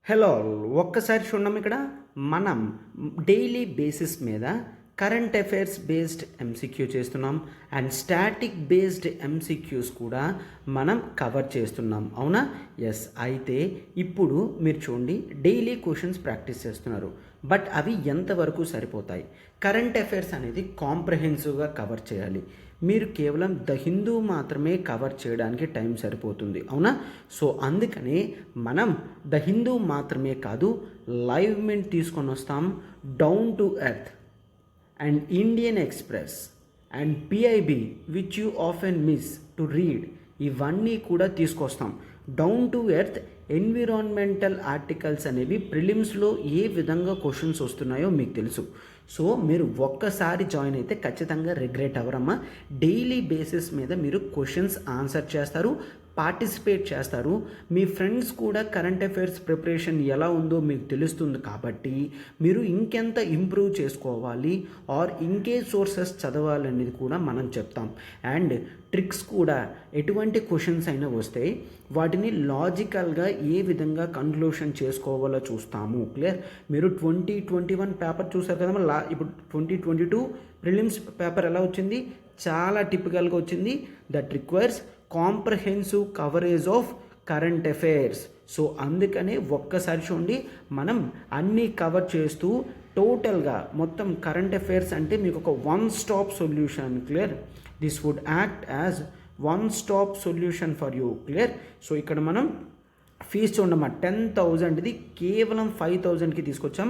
Hello ఒక్కసారి చూడండి ఇక్కడ మనం డైలీ బేసిస్ మీద కరెంట్ అఫైర్స్ బేస్డ్ ఎంసీక్యూ చేస్తున్నాం అండ్ స్టాటిక్ బేస్డ్ ఎంసీక్యూస్ కూడా మనం కవర్ చేస్తున్నాం అవునా. ఎస్, అయితే ఇప్పుడు మీరు చూడండి డైలీ క్వశ్చన్స్ ప్రాక్టీస్ చేస్తున్నారు, బట్ అవి ఎంతవరకు సరిపోతాయి? కరెంట్ అఫైర్స్ అనేది కాంప్రహెన్సివ్గా కవర్ చేయాలి. మీరు కేవలం ద హిందూ మాత్రమే కవర్ చేయడానికి టైం సరిపోతుంది అవునా. సో అందుకనే మనం ద హిందూ మాత్రమే కాదు, లైవ్ మింట్ తీసుకొని వస్తాం, Down to Earth and Indian Express and PIB which you often miss to read, ఇవన్నీ కూడా తీసుకొస్తాం. Down to Earth environmental articles అనేవి ప్రిలిమ్స్లో ఏ విధంగా క్వశ్చన్స్ వస్తున్నాయో మీకు తెలుసు. సో మీరు ఒక్కసారి జాయిన్ అయితే ఖచ్చితంగా రిగ్రెట్ అవ్వరమ్మా. డైలీ బేసిస్ మీద మీరు క్వశ్చన్స్ ఆన్సర్ చేస్తారు, పార్టిసిపేట్ చేస్తారు. మీ ఫ్రెండ్స్ కూడా కరెంట్ అఫైర్స్ ప్రిపరేషన్ ఎలా ఉందో మీకు తెలుస్తుంది కాబట్టి మీరు ఇంకెంత ఇంప్రూవ్ చేసుకోవాలి ఆర్ ఇంకే సోర్సెస్ చదవాలనేది కూడా మనం చెప్తాం. అండ్ ట్రిక్స్ కూడా, ఎటువంటి క్వశ్చన్స్ అయినా వస్తే వాటిని లాజికల్గా ఏ విధంగా కన్క్లూషన్ చేసుకోవాలో చూస్తాము. క్లియర్? మీరు 2021 పేపర్ చూసారు కదా, ఇప్పుడు 2022 ప్రిలిమ్స్ పేపర్ ఎలా వచ్చింది? చాలా టిపికల్గా వచ్చింది. That requires comprehensive coverage of current affairs. So అందుకనే ఒక్కసారి చూడండి, మనం అన్నీ కవర్ చేస్తూ టోటల్గా మొత్తం కరెంట్ అఫైర్స్ అంటే మీకు ఒక one stop solution. Clear? This would act as one stop solution for you. Clear? So ఇక్కడ మనం ఫీజు చూడమ్మా, 10,000 ఇది కేవలం 5,000కి తీసుకొచ్చాం.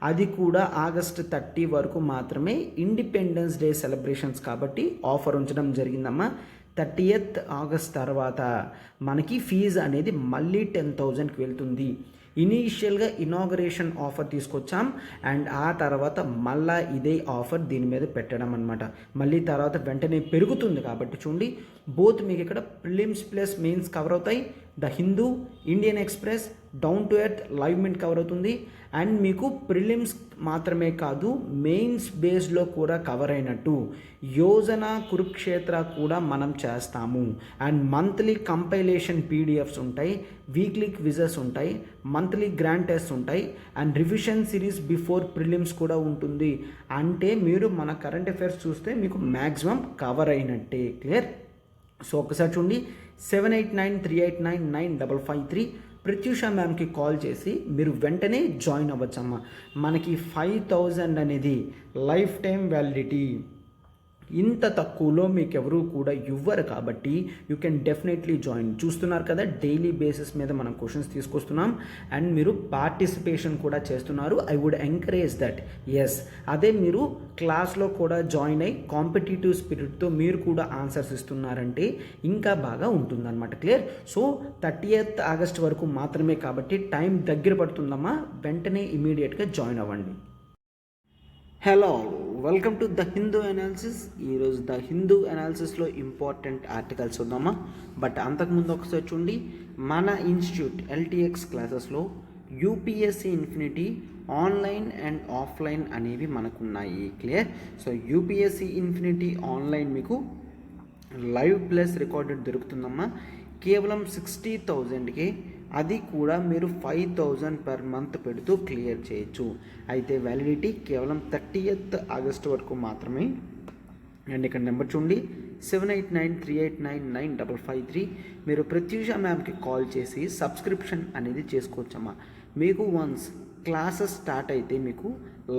అది కూడా ఆగస్ట్ 30 వరకు మాత్రమే, ఇండిపెండెన్స్ డే సెలబ్రేషన్స్ కాబట్టి ఆఫర్ ఉంచడం జరిగిందమ్మా. 30th ఆగస్ట్ తర్వాత మనకి ఫీజు అనేది మళ్ళీ 10,000కి వెళ్తుంది. ఇనీషియల్గా ఇనాగరేషన్ ఆఫర్ తీసుకొచ్చాం అండ్ ఆ తర్వాత మళ్ళా ఇదే ఆఫర్ దీని మీద పెట్టడం అనమాట. మళ్ళీ తర్వాత వెంటనే పెరుగుతుంది కాబట్టి చూడండి, బోత్ మీకు ఇక్కడ ప్రిలిమ్స్ ప్లస్ మెయిన్స్ కవర్ అవుతాయి. The Hindu, Indian express, down to earth, live Mint cover అవుతుంది. అండ్ మీకు ప్రిలిమ్స్ మాత్రమే కాదు, మెయిన్స్ బేస్లో కూడా కవర్ అయినట్టు యోజన, కురుక్షేత్ర కూడా మనం చేస్తాము. అండ్ మంత్లీ కంపైలేషన్ పీడిఎఫ్స్ ఉంటాయి, వీక్లీ క్విజెస్ ఉంటాయి, మంత్లీ గ్రాండ్ టెస్ట్ ఉంటాయి and revision series before prelims కూడా ఉంటుంది. అంటే మీరు మన కరెంట్ అఫైర్స్ చూస్తే మీకు మ్యాక్సిమం కవర్ అయినట్టే. క్లియర్? సో ఒకసారి చూడండి, 7893899553 ప్రత్యూష మ్యామ్కి కాల్ చేసి మీరు వెంటనే జాయిన్ అవ్వచ్చమ్మా. మనకి 5,000 అనేది లైఫ్ టైం వ్యాలిడిటీ. ఇంత తక్కువలో మీకు ఎవరు కూడా ఇవ్వరు కాబట్టి యూ కెన్ డెఫినెట్లీ జాయిన్. చూస్తున్నారు కదా, డైలీ బేసిస్ మీద మనం క్వశ్చన్స్ తీసుకొస్తున్నాం అండ్ మీరు పార్టిసిపేషన్ కూడా చేస్తున్నారు. I would encourage that. Yes, అదే మీరు క్లాస్లో కూడా జాయిన్ అయ్యి కాంపిటేటివ్ స్పిరిట్తో మీరు కూడా ఆన్సర్స్ ఇస్తున్నారంటే ఇంకా బాగా ఉంటుందన్నమాట. క్లియర్? సో 30th ఆగస్ట్ వరకు మాత్రమే కాబట్టి టైం దగ్గర పడుతుందమ్మా. వెంటనే ఇమీడియట్గా జాయిన్ అవ్వండి. Hello, welcome to the Hindu analysis. ఈరోజు ద హిందూ అనాలిసిస్లో ఇంపార్టెంట్ ఆర్టికల్స్ ఉందామా. బట్ అంతకుముందు ఒకసారి చూడండి, మన ఇన్స్టిట్యూట్ ఎల్టీఎక్స్ క్లాసెస్లో UPSC infinity online and offline అనేవి మనకున్నాయి. Clear? So UPSC infinity online మీకు లైవ్ ప్లస్ రికార్డెడ్ దొరుకుతుందమ్మా, కేవలం 60,000కి. అది కూడా మీరు 5,000 పర్ మంత్ పెడుతూ క్లియర్ చేయొచ్చు. అయితే వ్యాలిడిటీ కేవలం 30th ఆగస్ట్ వరకు మాత్రమే. అండ్ ఇక్కడ నెంబర్ చూడండి, 7893899553. మీరు ప్రత్యూష మ్యామ్కి కాల్ చేసి సబ్స్క్రిప్షన్ అనేది చేసుకోవచ్చమ్మా. మీకు వన్స్ క్లాసెస్ స్టార్ట్ అయితే మీకు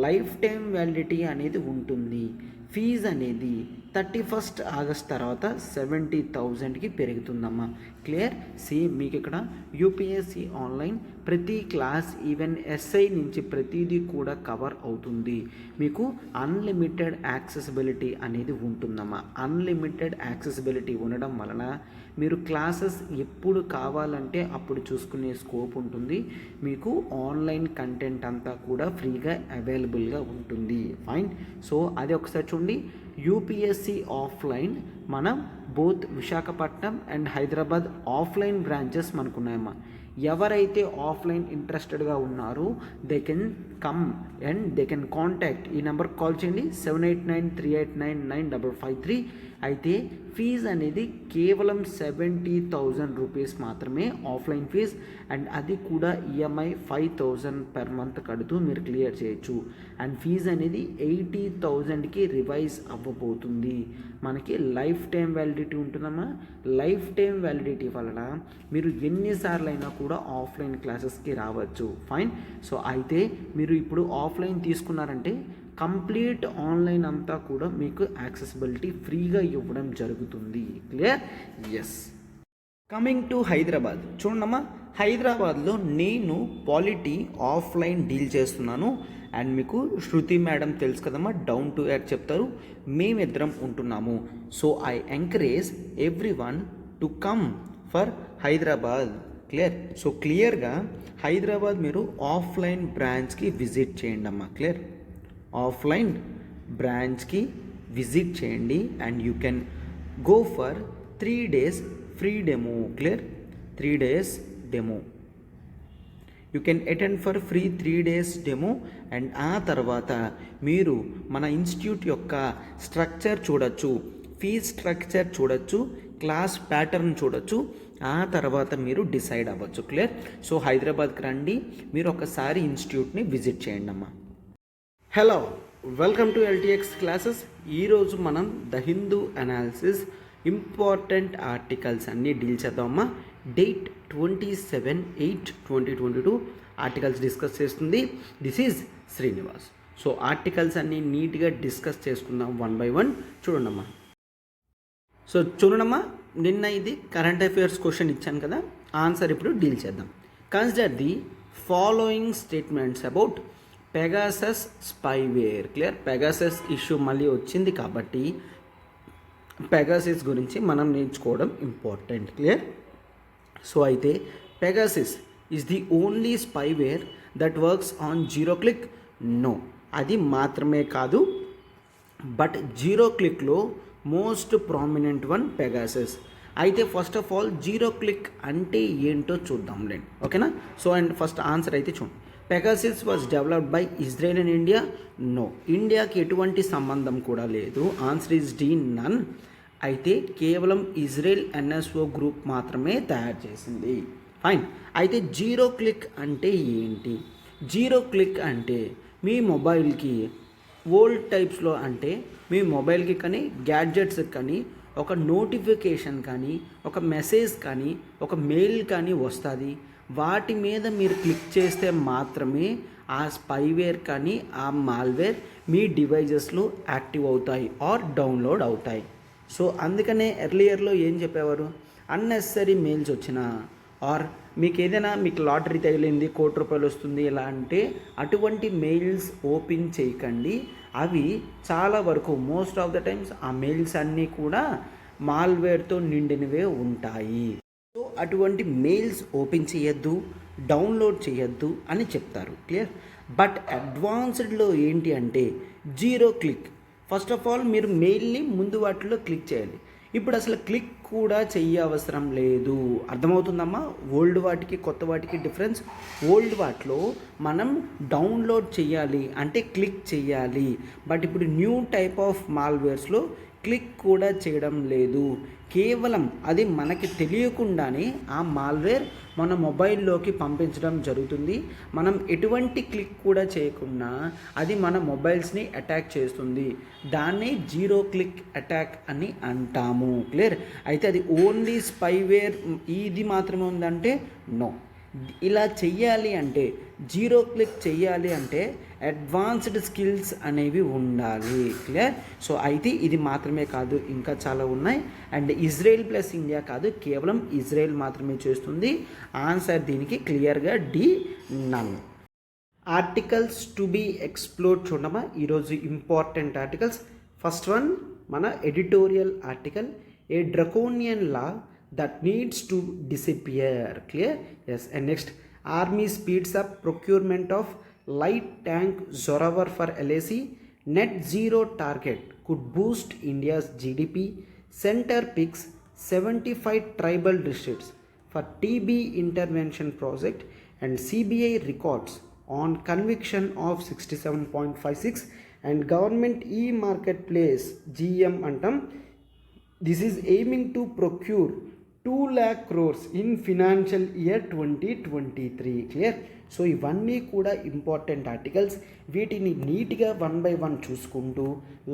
లైఫ్ టైం వ్యాలిడిటీ అనేది ఉంటుంది. ఫీజు అనేది 31st ఆగస్ట్ తర్వాత 70,000కి పెరుగుతుందమ్మా. క్లియర్? సేమ్ మీకు ఇక్కడ యూపీఎస్సీ ఆన్లైన్ ప్రతి క్లాస్, ఈవెన్ ఎస్ఐ నుంచి ప్రతిదీ కూడా కవర్ అవుతుంది. మీకు అన్లిమిటెడ్ యాక్సెసిబిలిటీ అనేది ఉంటుందమ్మా. అన్లిమిటెడ్ యాక్సెసిబిలిటీ ఉండడం వలన మీరు క్లాసెస్ ఎప్పుడు కావాలంటే అప్పుడు చూసుకునే స్కోప్ ఉంటుంది. మీకు ఆన్లైన్ కంటెంట్ అంతా కూడా ఫ్రీగా అవైలబుల్గా ఉంటుంది. ఫైన్. సో అది ఒకసారి చూడండి, యూపీఎస్సీ ఆఫ్లైన్ మనం both Visakhapatnam and Hyderabad offline branches మనకున్నాయమ్మా. ఎవరైతే ఆఫ్లైన్ ఇంట్రెస్టెడ్గా ఉన్నారో they can come and they can contact. ఈ నెంబర్కి కాల్ చేయండి, 7893899553. అయితే ఫీజు అనేది కేవలం 70,000 రూపీస్ మాత్రమే ఆఫ్లైన్ ఫీజ్, అండ్ అది కూడా ఈఎంఐ 5,000 పర్ మంత్ కడుతూ మీరు క్లియర్ చేయొచ్చు. అండ్ ఫీజు అనేది 80,000కి రివైజ్ అవ్వబోతుంది. మనకి లైఫ్ టైం వ్యాలిడిటీ ఉంటుందమ్మా. లైఫ్ టైం వ్యాలిడిటీ వలన మీరు ఎన్నిసార్లు అయినా కూడా ఆఫ్లైన్ క్లాసెస్కి రావచ్చు. ఫైన్. సో అయితే మీరు ఇప్పుడు ఆఫ్లైన్ తీసుకున్నారంటే కంప్లీట్ ఆన్లైన్ అంతా కూడా మీకు యాక్సెసిబిలిటీ ఫ్రీగా ఇవ్వడం జరుగుతుంది. Clear? Yes. Coming to Hyderabad చూడమ్మా, హైదరాబాద్లో నేను పాలిటీ ఆఫ్లైన్ డీల్ చేస్తున్నాను. అండ్ మీకు శృతి మేడం తెలుసు కదమ్మా, డౌన్ టు ఎర్త్ చెప్తారు. మేమిద్దరం ఉంటున్నాము. So I encourage everyone to come for Hyderabad. Clear? So క్లియర్గా హైదరాబాద్ మీరు ఆఫ్లైన్ బ్రాంచ్కి విజిట్ చేయండి అమ్మా. క్లియర్? ఆఫ్లైన్ బ్రాంచ్కి విజిట్ చేయండి and you can go for 3 days free demo. Clear? 3 days demo you can attend for free 3 days demo. And ఆ తర్వాత మీరు మన ఇన్స్టిట్యూట్ యొక్క స్ట్రక్చర్ చూడొచ్చు, ఫీజ్ స్ట్రక్చర్ చూడొచ్చు, క్లాస్ ప్యాటర్న్ చూడొచ్చు. ఆ తర్వాత మీరు డిసైడ్ అవ్వచ్చు. క్లియర్? సో హైదరాబాద్కి రండి, మీరు ఒకసారి ఇన్స్టిట్యూట్ని విజిట్ చేయండి అమ్మా. Hello, welcome to LTX classes. ఈరోజు మనం the Hindu analysis important articles అన్నీ డీల్ చేద్దామమ్మా. డేట్ 27/8/2022 ఆర్టికల్స్ డిస్కస్ చేస్తుంది. This is Srinivas. So articles అన్నీ నీట్గా డిస్కస్ చేసుకుందాం 1 by 1. చూడండమ్మా. సో చూడండమ్మా, నిన్న ఇది కరెంట్ అఫైర్స్ క్వశ్చన్ ఇచ్చాను కదా, ఆన్సర్ ఇప్పుడు డీల్ చేద్దాం. Consider the following statements about Pegasus spyware. Clear? Pegasus issue మళ్ళీ వచ్చింది కాబట్టి పెగాసిస్ గురించి మనం నేర్చుకోవడం ఇంపార్టెంట్. క్లియర్? సో అయితే Pegasus is the only spyware that works on zero click. No, అది మాత్రమే కాదు, బట్ జీరో క్లిక్లో మోస్ట్ ప్రామినెంట్ వన్ పెగాసిస్. అయితే first of all zero click అంటే ఏంటో చూద్దాంలేండి. ఓకేనా? సో అండ్ ఫస్ట్ ఆన్సర్ అయితే చూడండి. Pegasus was developed by Israel and India. No, ఇండియాకి ఎటువంటి సంబంధం కూడా లేదు. Answer is D, none. అయితే కేవలం ఇజ్రాయెల్ ఎన్ఎస్ఓ గ్రూప్ మాత్రమే తయారు చేసింది. ఫైన్. అయితే జీరో క్లిక్ అంటే ఏంటి? జీరో క్లిక్ అంటే మీ మొబైల్కి ఓల్డ్ టైప్స్లో అంటే మీ మొబైల్కి కానీ గ్యాడ్జెట్స్కి కానీ ఒక నోటిఫికేషన్ కానీ ఒక మెసేజ్ కానీ ఒక మెయిల్ కానీ వస్తుంది. వాటి మీద మీరు క్లిక్ చేస్తే మాత్రమే ఆ స్పైవేర్ కానీ ఆ మాల్వేర్ మీ డివైజెస్లో యాక్టివ్ అవుతాయి ఆర్ డౌన్లోడ్ అవుతాయి. సో అందుకనే ఎర్లియర్లో ఏం చెప్పేవారు, అన్నెసరీ మెయిల్స్ వచ్చినా ఆర్ మీకు ఏదైనా మీకు లాటరీ తగిలింది ₹1,00,00,000 వస్తుంది ఇలా అంటే అటువంటి మెయిల్స్ ఓపెన్ చేయకండి. అవి చాలా వరకు మోస్ట్ ఆఫ్ ద టైమ్స్ ఆ మెయిల్స్ అన్నీ కూడా మాల్వేర్తో నిండినవే ఉంటాయి. సో అటువంటి మెయిల్స్ ఓపెన్ చేయొద్దు, డౌన్లోడ్ చేయొద్దు అని చెప్తారు. క్లియర్? బట్ అడ్వాన్స్డ్లో ఏంటి అంటే zero click. First of all మీరు మెయిల్ని ముందు వాటిలో క్లిక్ చేయాలి. ఇప్పుడు అసలు క్లిక్ కూడా చెయ్యవసరం లేదు. అర్థమవుతుందమ్మా? ఓల్డ్ వాటికి కొత్త వాటికి డిఫరెన్స్. ఓల్డ్ వాటిలో మనం డౌన్లోడ్ చేయాలి అంటే క్లిక్ చేయాలి. బట్ ఇప్పుడు న్యూ టైప్ ఆఫ్ మాల్వేర్స్లో క్లిక్ కూడా చేయడం లేదు. కేవలం అది మనకి తెలియకుండానే ఆ మాల్వేర్ మన మొబైల్లోకి పంపించడం జరుగుతుంది. మనం ఎటువంటి క్లిక్ కూడా చేయకుండా అది మన మొబైల్స్ని అటాక్ చేస్తుంది. దాన్ని జీరో క్లిక్ అటాక్ అని అంటాము. క్లియర్? అయితే అది ఓన్లీ స్పైవేర్ ఇది మాత్రమే ఉందంటే నో. ఇలా చెయ్యాలి అంటే జీరో క్లిక్ చెయ్యాలి అంటే అడ్వాన్స్డ్ స్కిల్స్ అనేవి ఉండాలి. క్లియర్? సో అయితే ఇది మాత్రమే కాదు, ఇంకా చాలా ఉన్నాయి. అండ్ ఇజ్రాయెల్ ప్లస్ ఇండియా కాదు, కేవలం ఇజ్రాయెల్ మాత్రమే చేస్తుంది. ఆన్సర్ దీనికి క్లియర్గా D, none. Articles to be explored చూడమా. ఈరోజు ఇంపార్టెంట్ ఆర్టికల్స్. ఫస్ట్ వన్ మన editorial article, a draconian law that needs to disappear. Clear? Yes. And next, army speeds up procurement of light tank Zorawar for LAC. Net zero target could boost India's GDP. Center picks 75 tribal districts for TB intervention project. And CBI records on conviction of 67.56. And government e-marketplace GM antam this is aiming to procure 2 lakh crores in financial year 2023. Clear? So ఇవన్నీ కూడా important articles. వీటిని నీట్గా 1 by 1 చూసుకుంటూ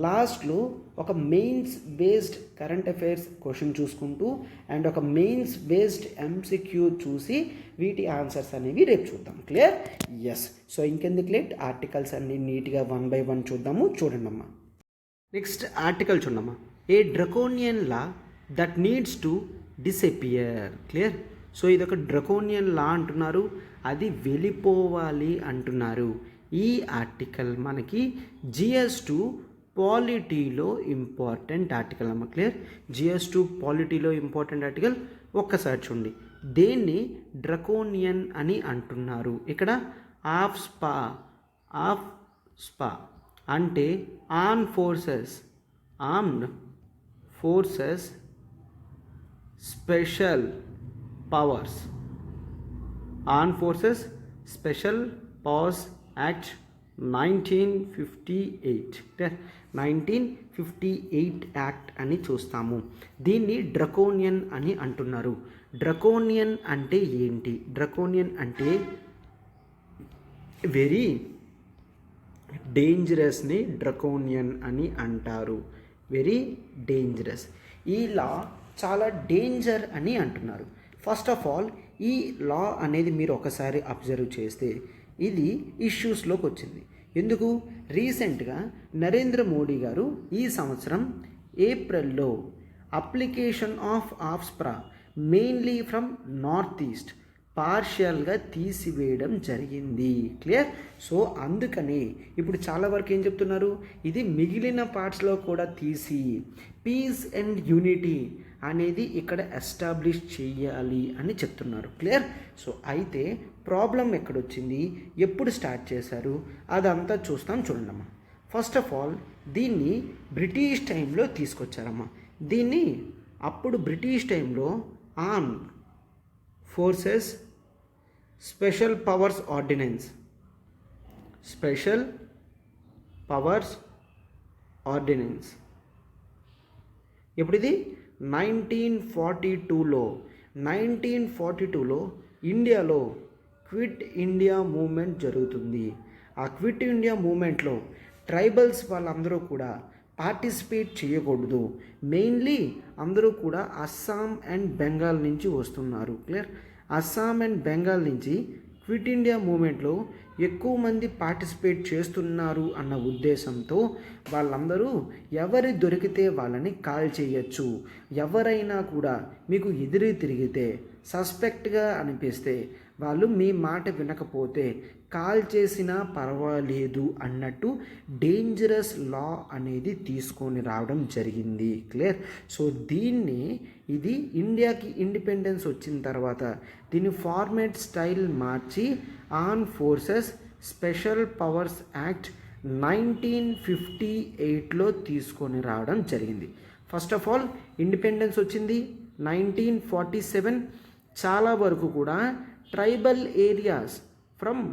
లాస్ట్లో ఒక mains based current affairs question చూసుకుంటూ and ఒక mains based MCQ చూసి వీటి ఆన్సర్స్ అనేవి రేపు చూద్దాం. క్లియర్? ఎస్. సో ఇంకెందుకు లేట్, ఆర్టికల్స్ అన్ని నీట్గా 1 by 1 చూద్దాము. చూడండి అమ్మా. నెక్స్ట్ ఆర్టికల్ చూడమ్మా. A draconian law that needs to disappear. Clear? So ఇది ఒక డ్రకోనియన్ లా అంటున్నారు, అది వెళ్ళిపోవాలి అంటున్నారు. ఈ ఆర్టికల్ మనకి GS2 పాలిటీలో ఇంపార్టెంట్ ఆర్టికల్ అమ్మ. క్లియర్? GS2 పాలిటీలో ఇంపార్టెంట్ ఆర్టికల్. ఒక్కసారి చూడండి, దేన్ని డ్రకోనియన్ అని అంటున్నారు. ఇక్కడ ఆఫ్ స్పా అంటే armed forces special powers, armed forces special powers act 1958. 1958 యాక్ట్ అని చూస్తాము. దీన్ని డ్రకోనియన్ అని అంటున్నారు. డ్రకోనియన్ అంటే ఏంటి? డ్రకోనియన్ అంటే వెరీ డేంజరస్ని డ్రకోనియన్ అని అంటారు. Very dangerous. ఈ లా చాలా డేంజర్ అని అంటున్నారు. ఫస్ట్ ఆఫ్ ఆల్ ఈ లా అనేది మీరు ఒకసారి అబ్జర్వ్ చేస్తే ఇది ఇష్యూస్లోకి వచ్చింది. ఎందుకు? రీసెంట్గా నరేంద్ర మోడీ గారు ఈ సంవత్సరం ఏప్రిల్లో application of AFSPA mainly from north east పార్షియల్గా తీసివేయడం జరిగింది. క్లియర్? సో అందుకని ఇప్పుడు చాలా వరకు ఏం చెప్తున్నారు, ఇది మిగిలిన పార్ట్స్లో కూడా తీసి పీస్ అండ్ యూనిటీ అనేది ఇక్కడ ఎస్టాబ్లిష్ చేయాలి అని చెప్తున్నారు. క్లియర్? సో అయితే ప్రాబ్లం ఎక్కడొచ్చింది, ఎప్పుడు స్టార్ట్ చేశారు, అదంతా చూస్తాం. చూడండమ్మా. ఫస్ట్ ఆఫ్ ఆల్ దీన్ని బ్రిటిష్ టైంలో తీసుకొచ్చారమ్మా. దీన్ని అప్పుడు బ్రిటిష్ టైంలో armed forces special powers ordinance ఇప్పుడు ఇది 1942లో ఇండియాలో క్విట్ ఇండియా మూమెంట్ జరుగుతుంది. ఆ క్విట్ ఇండియా మూమెంట్లో ట్రైబల్స్ వాళ్ళందరూ కూడా పార్టిసిపేట్ చేయకూడదు. మెయిన్లీ అందరూ కూడా అస్సాం అండ్ బెంగాల్ నుంచి వస్తున్నారు. క్లియర్? అస్సాం అండ్ బెంగాల్ నుంచి క్విట్ ఇండియా మూమెంట్లో ఎక్కువ మంది పార్టిసిపేట్ చేస్తున్నారు అన్న ఉద్దేశంతో వాళ్ళందరూ ఎవరి దొరికితే వాళ్ళని కాల్ చేయొచ్చు. ఎవరైనా కూడా మీకు ఎదురు తిరిగితే సస్పెక్ట్గా అనిపిస్తే వాళ్ళు మీ మాట వినకపోతే కాల్ చేసినా పర్వాలేదు అన్నట్టు డేంజరస్ లా అనేది తీసుకొని రావడం జరిగింది. క్లియర్? సో దీన్ని ఇది ఇండియాకి ఇండిపెండెన్స్ వచ్చిన తర్వాత దీని ఫార్మేట్ స్టైల్ మార్చి armed forces special powers act 1958లో తీసుకొని రావడం జరిగింది. ఫస్ట్ ఆఫ్ ఆల్ ఇండిపెండెన్స్ వచ్చింది 1947. చాలా వరకు కూడా tribal areas from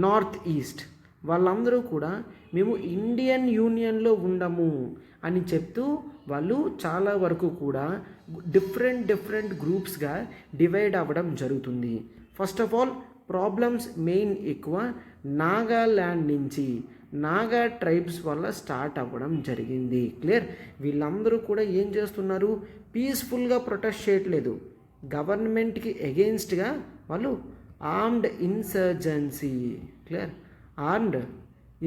north east వాళ్ళందరూ కూడా మేము ఇండియన్ యూనియన్లో ఉండము అని చెప్తూ వాళ్ళు చాలా వరకు కూడా డిఫరెంట్ గ్రూప్స్గా డివైడ్ అవ్వడం జరుగుతుంది. First of all problems main ఎక్కువ నాగాల్యాండ్ నుంచి నాగా ట్రైబ్స్ వల్ల స్టార్ట్ అవ్వడం జరిగింది. క్లియర్? వీళ్ళందరూ కూడా ఏం చేస్తున్నారు, పీస్ఫుల్గా ప్రొటెస్ట్ చేయట్లేదు, గవర్నమెంట్కి ఎగెయిన్స్ట్గా వాళ్ళు armed insurgency. Clear? Armed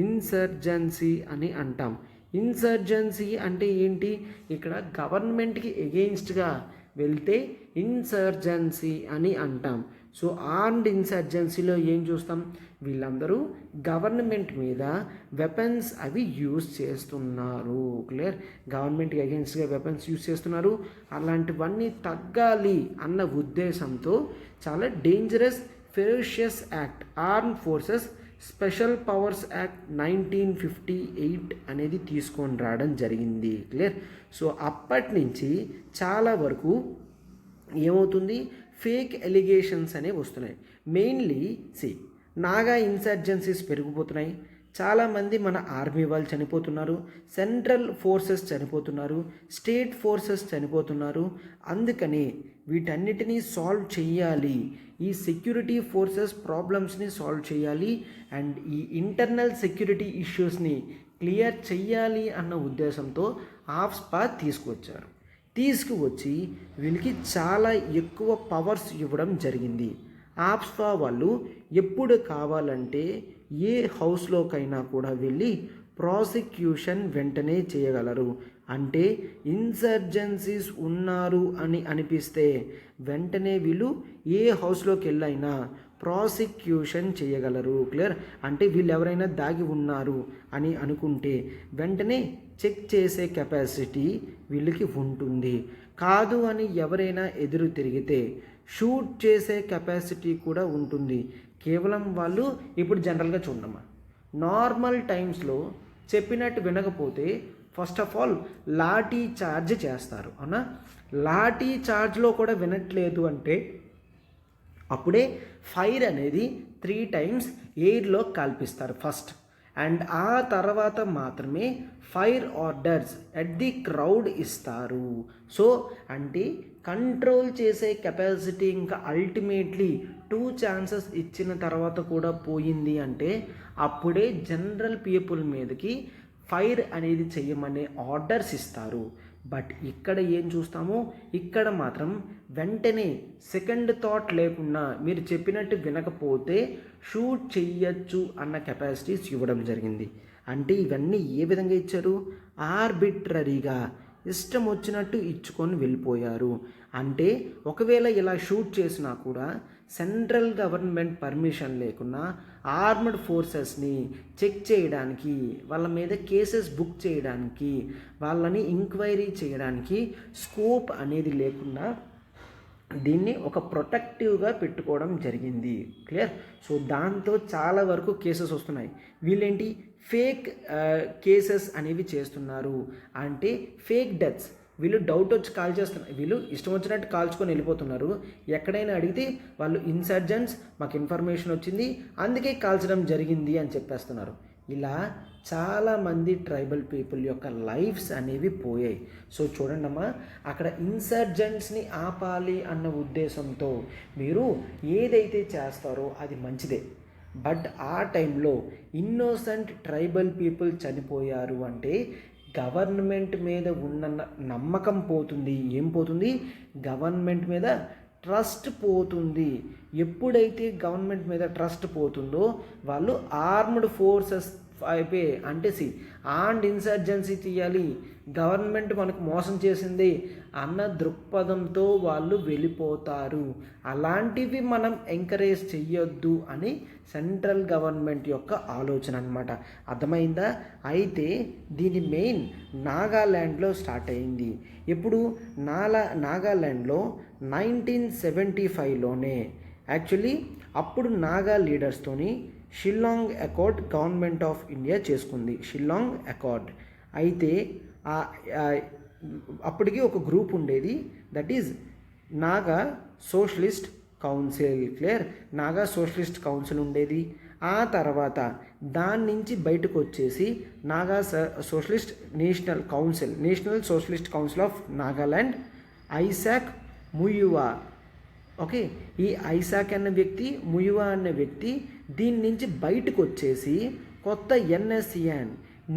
insurgency అని అంటాం. ఇన్సర్జెన్సీ అంటే ఏంటి, ఇక్కడ గవర్నమెంట్కి ఎగెయిన్స్ట్గా వెళ్తే ఇన్సర్జెన్సీ అని అంటాం. సో ఆర్మ్డ్ ఇన్సర్జెన్సీలో ఏం చూస్తాం, వీళ్ళందరూ గవర్నమెంట్ మీద వెపన్స్ అవి యూజ్ చేస్తున్నారు. క్లియర్? గవర్నమెంట్కి అగెన్స్ట్గా వెపన్స్ యూజ్ చేస్తున్నారు. అలాంటివన్నీ తగ్గాలి అన్న ఉద్దేశంతో చాలా dangerous ferocious act armed forces special powers act 1958 అనేది తీసుకొని రావడం జరిగింది. క్లియర్? సో అప్పటి నుంచి చాలా వరకు ఏమవుతుంది, ఫేక్ ఎలిగేషన్స్ అనేవి వస్తున్నాయి. మెయిన్లీ నాగా ఇన్సర్జెన్సీస్ పెరిగిపోతున్నాయి. చాలామంది మన ఆర్మీ వాళ్ళు చనిపోతున్నారు, సెంట్రల్ ఫోర్సెస్ చనిపోతున్నారు, స్టేట్ ఫోర్సెస్ చనిపోతున్నారు. అందుకని వీటన్నిటినీ సాల్వ్ చేయాలి, ఈ సెక్యూరిటీ ఫోర్సెస్ ప్రాబ్లమ్స్ని సాల్వ్ చేయాలి అండ్ ఈ ఇంటర్నల్ సెక్యూరిటీ ఇష్యూస్ని క్లియర్ చెయ్యాలి అన్న ఉద్దేశంతో ఆఫ్స్పా తీసుకువచ్చి వీళ్ళకి చాలా ఎక్కువ పవర్స్ ఇవ్వడం జరిగింది. ఆఫ్స్పా వాళ్ళు ఎప్పుడు కావాలంటే ఏ హౌస్లోకైనా కూడా వెళ్ళి ప్రాసిక్యూషన్ వెంటనే చేయగలరు. అంటే ఇన్సర్జెన్సీస్ ఉన్నారు అని అనిపిస్తే వెంటనే వీళ్ళు ఏ హౌస్లోకి వెళ్ళైనా ప్రాసిక్యూషన్ చేయగలరు. క్లియర్? అంటే వీళ్ళు ఎవరైనా దాగి ఉన్నారు అని అనుకుంటే వెంటనే చెక్ చేసే కెపాసిటీ వీళ్ళకి ఉంటుంది. కాదు అని ఎవరైనా ఎదురు తిరిగితే షూట్ చేసే కెపాసిటీ కూడా ఉంటుంది. కేవలం వాళ్ళు ఇప్పుడు జనరల్గా చూడమ్మా, నార్మల్ టైమ్స్లో చెప్పినట్టు వినకపోతే first of all lathi charge చేస్తారు. అవునా? లాఠీ చార్జ్లో కూడా వినట్లేదు అంటే అప్పుడే ఫైర్ అనేది 3 times ఎయిర్లో కాల్పిస్తారు ఫస్ట్, అండ్ ఆ తర్వాత మాత్రమే fire orders at the crowd ఇస్తారు. సో అంటే కంట్రోల్ చేసే కెపాసిటీ ఇంకా అల్టిమేట్లీ 2 chances ఇచ్చిన తర్వాత కూడా పోయింది అంటే అప్పుడే జనరల్ పీపుల్ మీదకి ఫైర్ అనేది చెయ్యమనే ఆర్డర్స్ ఇస్తారు. బట్ ఇక్కడ ఏం చూస్తామో, ఇక్కడ మాత్రం వెంటనే సెకండ్ థాట్ లేకుండా మీరు చెప్పినట్టు వినకపోతే షూట్ చెయ్యొచ్చు అన్న కెపాసిటీస్ ఇవ్వడం జరిగింది. అంటే ఇవన్నీ ఏ విధంగా ఇచ్చారు? ఆర్బిట్రరీగా ఇష్టం వచ్చినట్టు ఇచ్చుకొని వెళ్ళిపోయారు. అంటే ఒకవేళ ఇలా షూట్ చేసినా కూడా సెంట్రల్ గవర్నమెంట్ పర్మిషన్ లేకుండా ఆర్మ్డ్ ఫోర్సెస్ని చెక్ చేయడానికి, వాళ్ళ మీద కేసెస్ బుక్ చేయడానికి, వాళ్ళని ఎంక్వైరీ చేయడానికి స్కోప్ అనేది లేకుండా దీన్ని ఒక ప్రొటెక్టివ్గా పెట్టుకోవడం జరిగింది. క్లియర్? సో దాంతో చాలా వరకు కేసెస్ వస్తున్నాయి. వీళ్ళేంటి ఫేక్ కేసెస్ అనేవి చేస్తున్నారు. అంటే ఫేక్ డెత్స్, వీళ్ళు డౌట్ వచ్చి కాల్ చేస్తున్నారు, వీళ్ళు ఇష్టం వచ్చినట్టు కాల్చుకొని వెళ్ళిపోతున్నారు. ఎక్కడైనా అడిగితే వాళ్ళు ఇన్సర్జెంట్స్, మాకు ఇన్ఫర్మేషన్ వచ్చింది అందుకే కాల్చడం జరిగింది అని చెప్పేస్తున్నారు. ఇలా చాలామంది ట్రైబల్ పీపుల్ యొక్క లైఫ్స్ అనేవి పోయాయి. సో చూడండమ్మా, అక్కడ ఇన్సర్జెంట్స్ని ఆపాలి అన్న ఉద్దేశంతో మీరు ఏదైతే చేస్తారో అది మంచిదే. బట్ ఆ టైంలో ఇన్నోసెంట్ ట్రైబల్ పీపుల్ చనిపోయారు అంటే గవర్నమెంట్ మీద ఉన్న నమ్మకం పోతుంది. ఏం పోతుంది? గవర్నమెంట్ మీద ట్రస్ట్ పోతుంది. ఎప్పుడైతే గవర్నమెంట్ మీద ట్రస్ట్ పోతుందో వాళ్ళు ఆర్మ్డ్ ఫోర్సెస్ అయిపోయి అంటే ఆర్మ్డ్ ఇన్సర్జెన్సీ తీయాలి, గవర్నమెంట్ మనకు మోసం చేసింది అన్న దృక్పథంతో వాళ్ళు వెళ్ళిపోతారు. అలాంటివి మనం ఎంకరేజ్ చెయ్యొద్దు అని సెంట్రల్ గవర్నమెంట్ యొక్క ఆలోచన అన్నమాట. అర్థమైందా? అయితే దీని మెయిన్ నాగాల్యాండ్లో స్టార్ట్ అయింది. ఇప్పుడు నాగాల్యాండ్లో 1975లోనే యాక్చువల్లీ అప్పుడు నాగా లీడర్స్తోని Shillong accord government of India చేసుకుంది. షిల్లాంగ్ అకార్డ్ అయితే అప్పటికి ఒక గ్రూప్ ఉండేది, that is Naga socialist council. Clear? Naga socialist council ఉండేది. ఆ తర్వాత దాని నుంచి బయటకు వచ్చేసి Naga socialist national socialist council of నాగాల్యాండ్, ఐసాక్ ముయువా. ఓకే, ఈ ఐసాక్ అన్న వ్యక్తి, ముయువా అనే వ్యక్తి దీని నుంచి బయటకు వచ్చేసి కొత్త NSCN,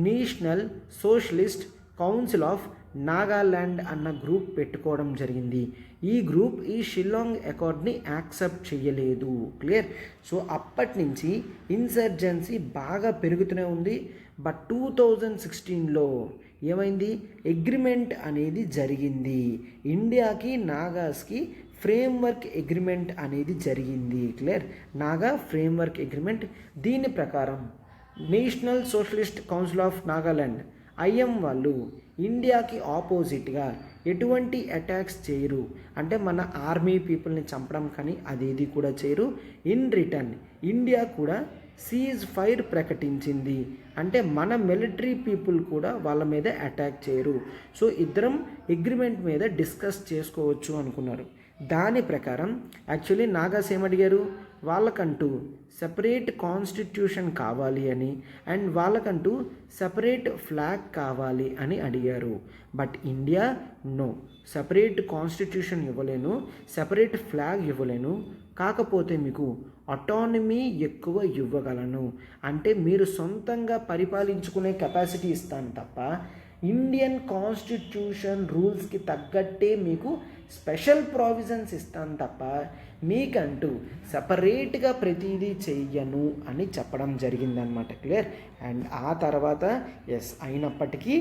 national socialist council of Nagaland అన్న గ్రూప్ పెట్టుకోవడం జరిగింది. ఈ గ్రూప్ ఈ షిల్లాంగ్ అకార్డ్ని యాక్సెప్ట్ చేయలేదు. క్లియర్? సో అప్పటి నుంచి ఇన్సర్జెన్సీ బాగా పెరుగుతూనే ఉంది. బట్ 2016లో ఏమైంది? అగ్రిమెంట్ అనేది జరిగింది. ఇండియాకి నాగాస్కి ఫ్రేమ్వర్క్ అగ్రిమెంట్ అనేది జరిగింది. క్లియర్? Naga framework agreement. దీని ప్రకారం National socialist council of Nagaland, IM వాళ్ళు ఇండియాకి ఆపోజిట్గా ఎటువంటి అటాక్స్ చేయరు. అంటే మన ఆర్మీ పీపుల్ని చంపడం కానీ అదేది కూడా చేయరు. ఇన్ రిటర్న్ ఇండియా కూడా సీజ్ ఫైర్ ప్రకటించింది. అంటే మన మిలిటరీ పీపుల్ కూడా వాళ్ళ మీద అటాక్ చేయరు. సో ఇద్దరం అగ్రిమెంట్ మీద డిస్కస్ చేసుకోవచ్చు అనుకున్నారు. దాని ప్రకారం యాక్చువల్లీ నాగాస్ ఏమడిగారు, వాళ్ళకంటూ సపరేట్ కాన్స్టిట్యూషన్ కావాలి అని అండ్ వాళ్ళకంటూ సపరేట్ ఫ్లాగ్ కావాలి అని అడిగారు. But India no, separate constitution ఇవ్వలేను, సపరేట్ ఫ్లాగ్ ఇవ్వలేను, కాకపోతే మీకు అటానమీ ఎక్కువ ఇవ్వగలను, అంటే మీరు సొంతంగా పరిపాలించుకునే కెపాసిటీ ఇస్తాను తప్ప ఇండియన్ కాన్స్టిట్యూషన్ రూల్స్కి తగ్గట్టే మీకు స్పెషల్ ప్రావిజన్స్ ఇస్తాను తప్ప మీకంటూ సపరేట్గా ప్రతిదీ చెయ్యను అని చెప్పడం జరిగిందనమాట. క్లియర్. అండ్ ఆ తర్వాత అయినప్పటికీ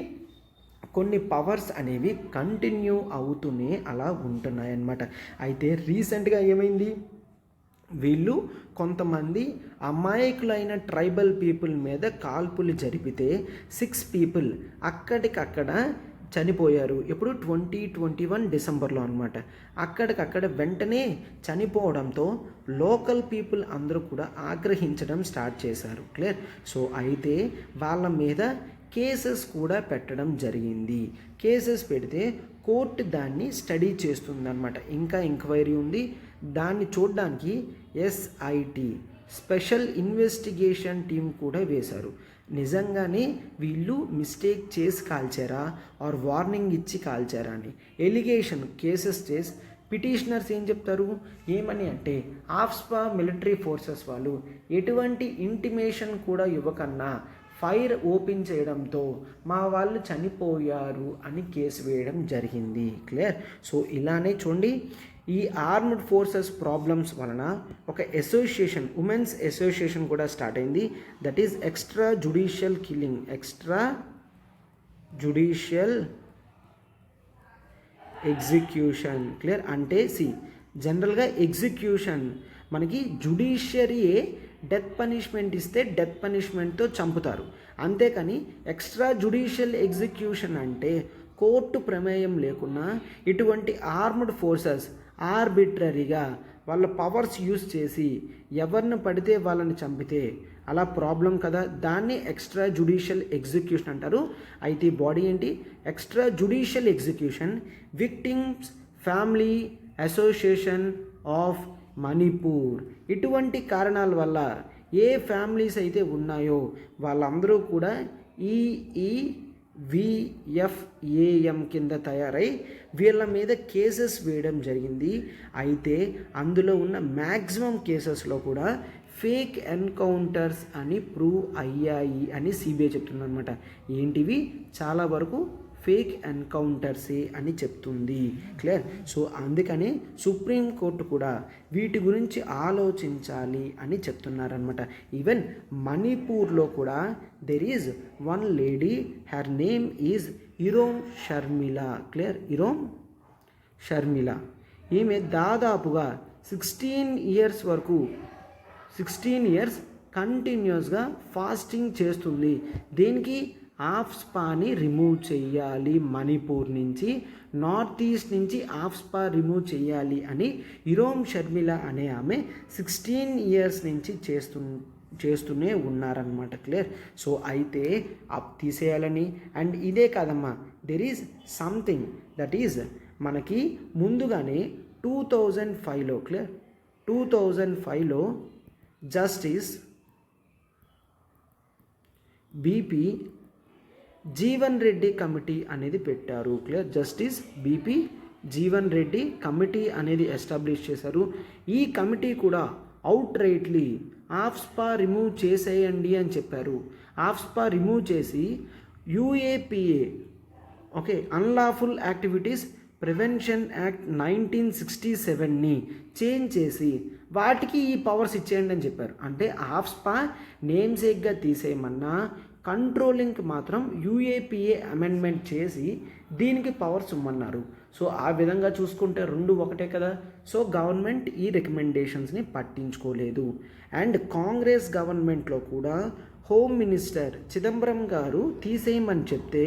కొన్ని పవర్స్ అనేవి కంటిన్యూ అవుతూనే అలా ఉంటున్నాయన్నమాట. అయితే రీసెంట్గా ఏమైంది, వీళ్ళు కొంతమంది అమాయకులైన ట్రైబల్ పీపుల్ మీద కాల్పులు జరిపితే 6 పీపుల్ అక్కడికక్కడ చనిపోయారు. ఎప్పుడు 2021 డిసెంబర్లో అనమాట. అక్కడికక్కడ వెంటనే చనిపోవడంతో లోకల్ పీపుల్ అందరూ కూడా ఆగ్రహించడం స్టార్ట్ చేశారు. క్లియర్. సో అయితే వాళ్ళ మీద కేసెస్ కూడా పెట్టడం జరిగింది. కేసెస్ పెడితే కోర్టు దాన్ని స్టడీ చేస్తుందన్నమాట. ఇంకా ఎంక్వైరీ ఉంది. దాన్ని చూడడానికి SIT స్పెషల్ ఇన్వెస్టిగేషన్ టీం కూడా వేశారు. నిజంగానే వీళ్ళు మిస్టేక్ చేసి కాల్చారా ఆర్ వార్నింగ్ ఇచ్చి కాల్చారా అని ఎలిగేషన్ కేసెస్ చేసి పిటిషనర్స్ ఏం చెప్తారు, ఏమని అంటే ఆఫ్స్పా మిలిటరీ ఫోర్సెస్ వాళ్ళు ఎటువంటి ఇంటిమేషన్ కూడా ఇవ్వకన్నా ఫైర్ ఓపెన్ చేయడంతో మా వాళ్ళు చనిపోయారు అని కేసు వేయడం జరిగింది. క్లియర్. సో ఇలానే చూడండి, ఈ ఆర్మ్డ్ ఫోర్సెస్ ప్రాబ్లమ్స్ వలన ఒక అసోసియేషన్, ఉమెన్స్ అసోసియేషన్ కూడా స్టార్ట్ అయింది. That is extra judicial killing, extra judicial execution. Clear. అంటే జనరల్గా ఎగ్జిక్యూషన్ మనకి జుడిషియరీయే డెత్ పనిష్మెంట్ ఇస్తే డెత్ పనిష్మెంట్తో చంపుతారు. అంతేకాని ఎక్స్ట్రా జుడిషియల్ ఎగ్జిక్యూషన్ అంటే కోర్టు ప్రమేయం లేకున్నా ఇటువంటి ఆర్మ్డ్ ఫోర్సెస్ ఆర్బిట్రరీగా వాళ్ళ పవర్స్ యూజ్ చేసి ఎవరిని పడితే వాళ్ళని చంపితే అలా ప్రాబ్లం కదా, దాన్ని ఎక్స్ట్రా జుడిషియల్ ఎగ్జిక్యూషన్ అంటారు. అయితే బాడీ ఏంటి, extra judicial execution victims family association of Manipur. ఇటువంటి కారణాల వల్ల ఏ ఫ్యామిలీస్ అయితే ఉన్నాయో వాళ్ళందరూ కూడా EEVFAM కింద తయారై వీళ్ళ మీద కేసెస్ వేయడం జరిగింది. అయితే అందులో ఉన్న మ్యాక్సిమం కేసెస్లో కూడా ఫేక్ ఎన్కౌంటర్స్ అని ప్రూవ్ అయ్యాయి అని CBI చెప్తుందన్నమాట. ఏంటివి, చాలా వరకు ఫేక్ ఎన్కౌంటర్సే అని చెప్తుంది. క్లియర్. సో అందుకనే సుప్రీంకోర్టు కూడా వీటి గురించి ఆలోచించాలి అని చెప్తున్నారనమాట. ఈవెన్ మణిపూర్లో కూడా there is one lady, her name is Irom Sharmila. Clear. Irom Sharmila. ఈమె దాదాపుగా 16 ఇయర్స్ కంటిన్యూస్గా ఫాస్టింగ్ చేస్తుంది. దేనికి, ఆఫ్స్పాని రిమూవ్ చేయాలి, మణిపూర్ నుంచి, నార్త్ ఈస్ట్ నుంచి ఆఫ్స్పా రిమూవ్ చేయాలి అని ఇరోమ్ షర్మిల అనే ఆమె 16 ఇయర్స్ నుంచి చేస్తూనే ఉన్నారనమాట. క్లియర్. సో అయితే తీసేయాలని. అండ్ ఇదే కాదమ్మా, there is something that is మనకి ముందుగానే 2005లో, క్లియర్, 2005లో justice BP Jeevan Reddy committee అనేది పెట్టారు. Clear. Justice BP Jeevan Reddy committee అనేది ఎస్టాబ్లిష్ చేశారు. ఈ కమిటీ కూడా అవుట్ రైట్లీ ఆఫ్స్పా రిమూవ్ చేసేయండి అని చెప్పారు. ఆఫ్స్పా రిమూవ్ చేసి UAPA, okay, unlawful activities prevention act 1967ని చేంజ్ చేసి వాటికి ఈ పవర్స్ ఇచ్చేయండి అని చెప్పారు. అంటే ఆఫ్స్పా నేమ్సేక్గా తీసేయమన్నా కంట్రోలింగ్కి మాత్రం UAPA అమెండ్మెంట్ చేసి దీనికి పవర్స్ ఇమ్మన్నారు. సో ఆ విధంగా చూసుకుంటే రెండు ఒకటే కదా. సో గవర్నమెంట్ ఈ రికమెండేషన్స్ని పట్టించుకోలేదు. అండ్ కాంగ్రెస్ గవర్నమెంట్లో కూడా హోమ్ మినిస్టర్ చిదంబరం గారు తీసేయమని చెప్తే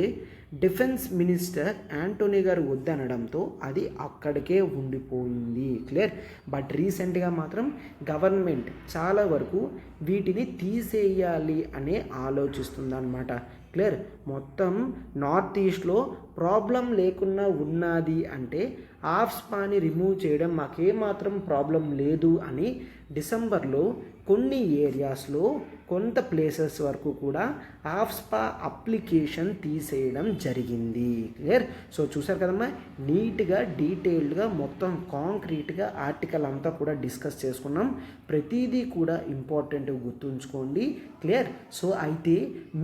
డిఫెన్స్ మినిస్టర్ యాంటోనీ గారు వద్దనడంతో అది అక్కడికే ఉండిపోయింది. క్లియర్. బట్ రీసెంట్గా మాత్రం గవర్నమెంట్ చాలా వరకు వీటిని తీసేయాలి అనే ఆలోచిస్తుందన్నమాట. క్లియర్. మొత్తం నార్త్ ఈస్ట్లో ప్రాబ్లం లేకుండా ఉన్నది అంటే ఆఫ్స్పాని రిమూవ్ చేయడం మాకేమాత్రం ప్రాబ్లం లేదు అని డిసెంబర్లో కొన్ని ఏరియాస్లో కొంత ప్లేసెస్ వరకు కూడా ఆఫ్స్పా అప్లికేషన్ తీసేయడం జరిగింది. క్లియర్. సో చూసారు కదమ్మా, నీట్గా డీటెయిల్డ్గా మొత్తం కాంక్రీట్గా ఆర్టికల్ అంతా కూడా డిస్కస్ చేసుకున్నాం. ప్రతిదీ కూడా ఇంపార్టెంట్ గుర్తుంచుకోండి. క్లియర్. సో అయితే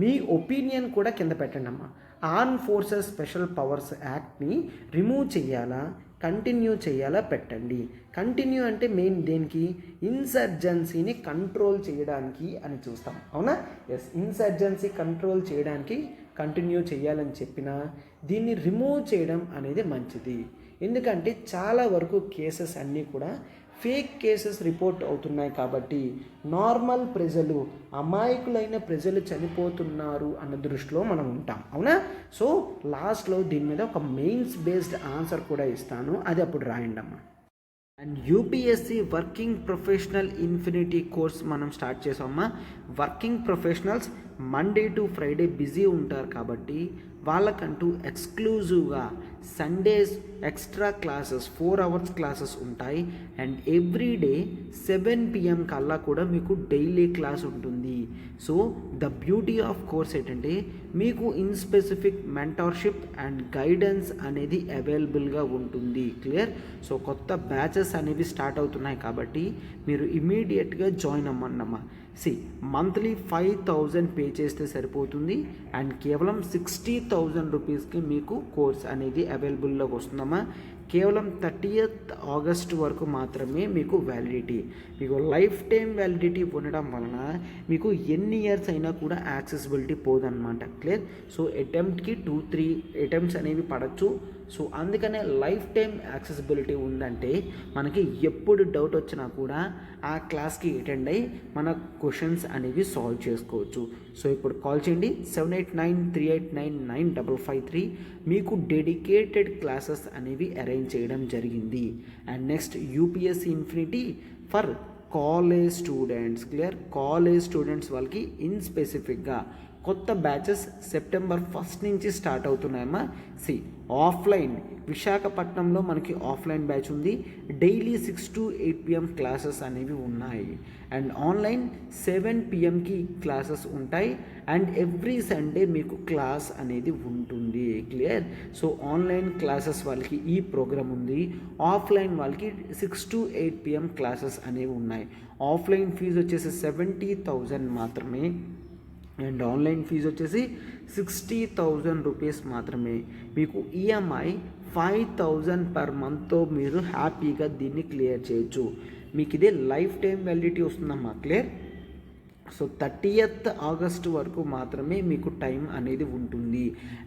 మీ ఒపీనియన్ కూడా కింద పెట్టండి అమ్మా. ఆర్మ్ ఫోర్సెస్ స్పెషల్ పవర్స్ యాక్ట్ని రిమూవ్ చేయాలా, కంటిన్యూ చేయాలా పెట్టండి. కంటిన్యూ అంటే మెయిన్ దేనికి, ఇన్సర్జెన్సీని కంట్రోల్ చేయడానికి అని చూస్తాం. అవునా? ఎస్, ఇన్సర్జెన్సీ కంట్రోల్ చేయడానికి కంటిన్యూ చేయాలని చెప్పినా దీన్ని రిమూవ్ చేయడం అనేది మంచిది. ఎందుకంటే చాలా వరకు కేసెస్ అన్నీ కూడా ఫేక్ కేసెస్ రిపోర్ట్ అవుతున్నాయి కాబట్టి నార్మల్ ప్రజలు, అమాయకులైన ప్రజలు చనిపోతున్నారు అన్న దృష్టిలో మనం ఉంటాం. అవునా? సో లాస్ట్లో దీని మీద ఒక మెయిన్స్ బేస్డ్ ఆన్సర్ కూడా ఇస్తాను, అది అప్పుడు రాయండి అమ్మా. And UPSC working professional infinity course మనం స్టార్ట్ చేసామమ్మా. Working professionals Monday to Friday busy ఉంటారు కాబట్టి వాళ్ళకంటూ ఎక్స్క్లూజివ్గా Sundays extra classes 4 hours classes ఉంటాయి. అండ్ ఎవ్రీ డే 7 PM కల్లా కూడా మీకు డైలీ క్లాస్ ఉంటుంది. So the beauty of course ఏంటంటే మీకు in specific mentorship and guidance అనేది అవైలబుల్గా ఉంటుంది. క్లియర్. సో కొత్త బ్యాచెస్ అనేవి స్టార్ట్ అవుతున్నాయి కాబట్టి మీరు ఇమీడియట్గా జాయిన్ అవ్వండమ్మా. మంత్లీ 5,000 పే చేస్తే సరిపోతుంది అండ్ కేవలం 60,000 రూపీస్కి మీకు కోర్స్ అనేది అవైలబుల్లోకి వస్తుందమ్మా. కేవలం 30th August వరకు మాత్రమే మీకు వ్యాలిడిటీ. మీకు లైఫ్ టైం వ్యాలిడిటీ ఉండడం వలన మీకు ఎన్ని ఇయర్స్ అయినా కూడా యాక్సెసిబిలిటీ పోదన్నమాట. క్లియర్. సో అటెంప్ట్కి 2-3 అటెంప్ట్స్ అనేవి పడవచ్చు. సో అందుకనే లైఫ్ టైం యాక్సెసిబిలిటీ ఉందంటే మనకి ఎప్పుడు డౌట్ వచ్చినా కూడా ఆ క్లాస్కి అటెండ్ అయ్యి మన క్వశ్చన్స్ అనేవి సాల్వ్ చేసుకోవచ్చు. సో ఇప్పుడు కాల్ చేయండి 7893899553. మీకు డెడికేటెడ్ క్లాసెస్ అనేవి అరేంజ్ చేయడం జరిగింది. And next UPSC infinity for college students. Clear. College students వాళ్ళకి ఇన్ స్పెసిఫిక్గా కొత్త బ్యాచెస్ సెప్టెంబర్ 1 నుంచి స్టార్ట్ అవుతున్నాయమ్మా. ఆఫ్లైన్ విశాఖపట్నంలో మనకి ఆఫ్లైన్ బ్యాచ్ ఉంది. డైలీ 6 to 8 PM క్లాసెస్ అనేవి ఉన్నాయి. అండ్ ఆన్లైన్ 7 PMకి క్లాసెస్ ఉంటాయి. అండ్ ఎవ్రీ సండే మీకు క్లాస్ అనేది ఉంటుంది. క్లియర్. సో ఆన్లైన్ క్లాసెస్ వాళ్ళకి ఈ ప్రోగ్రామ్ ఉంది. ఆఫ్లైన్ వాళ్ళకి 6 to 8 PM క్లాసెస్ అనేవి ఉన్నాయి. ఆఫ్లైన్ ఫీజు వచ్చేసి 70,000 మాత్రమే అండ్ ఆన్లైన్ ఫీజు వచ్చేసి 60,000 రూపీస్ మాత్రమే. మీకు ఈఎంఐ 5,000 పర్ మంత్తో మీరు హ్యాపీగా దీన్ని క్లియర్ చేయొచ్చు. మీకు ఇదే లైఫ్ టైం వ్యాలిడిటీ వస్తుందమ్మా. క్లియర్. సో 30th August వరకు మాత్రమే మీకు టైం అనేది ఉంటుంది.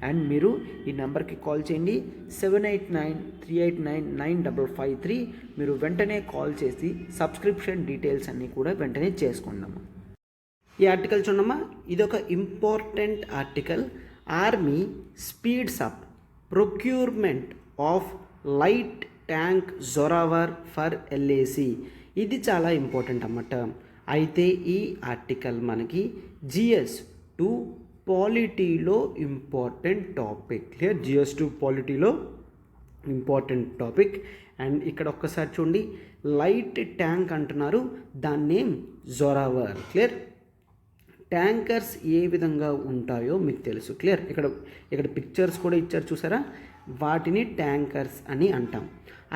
అండ్ మీరు ఈ నెంబర్కి కాల్ చేయండి 7893899553. మీరు వెంటనే కాల్ చేసి సబ్స్క్రిప్షన్ డీటెయిల్స్ అన్నీ కూడా వెంటనే చేసుకోండి అమ్మా. ఈ ఆర్టికల్ చూడమ్మా, ఇదొక important article. Army speeds up procurement of light tank Zorawar for LAC. ఇది చాలా ఇంపార్టెంట్ అన్నమాట. అయితే ఈ ఆర్టికల్ మనకి GS2 పాలిటీలో ఇంపార్టెంట్ టాపిక్. క్లియర్. GS2 పాలిటీలో ఇంపార్టెంట్ టాపిక్. అండ్ ఇక్కడ ఒక్కసారి చూడండి, లైట్ ట్యాంక్ అంటున్నారు, దాని నేమ్ జొరావర్. క్లియర్. ట్యాంకర్స్ ఏ విధంగా ఉంటాయో మీకు తెలుసు. క్లియర్. ఇక్కడ పిక్చర్స్ కూడా ఇచ్చారు చూసారా, వాటిని ట్యాంకర్స్ అని అంటాం.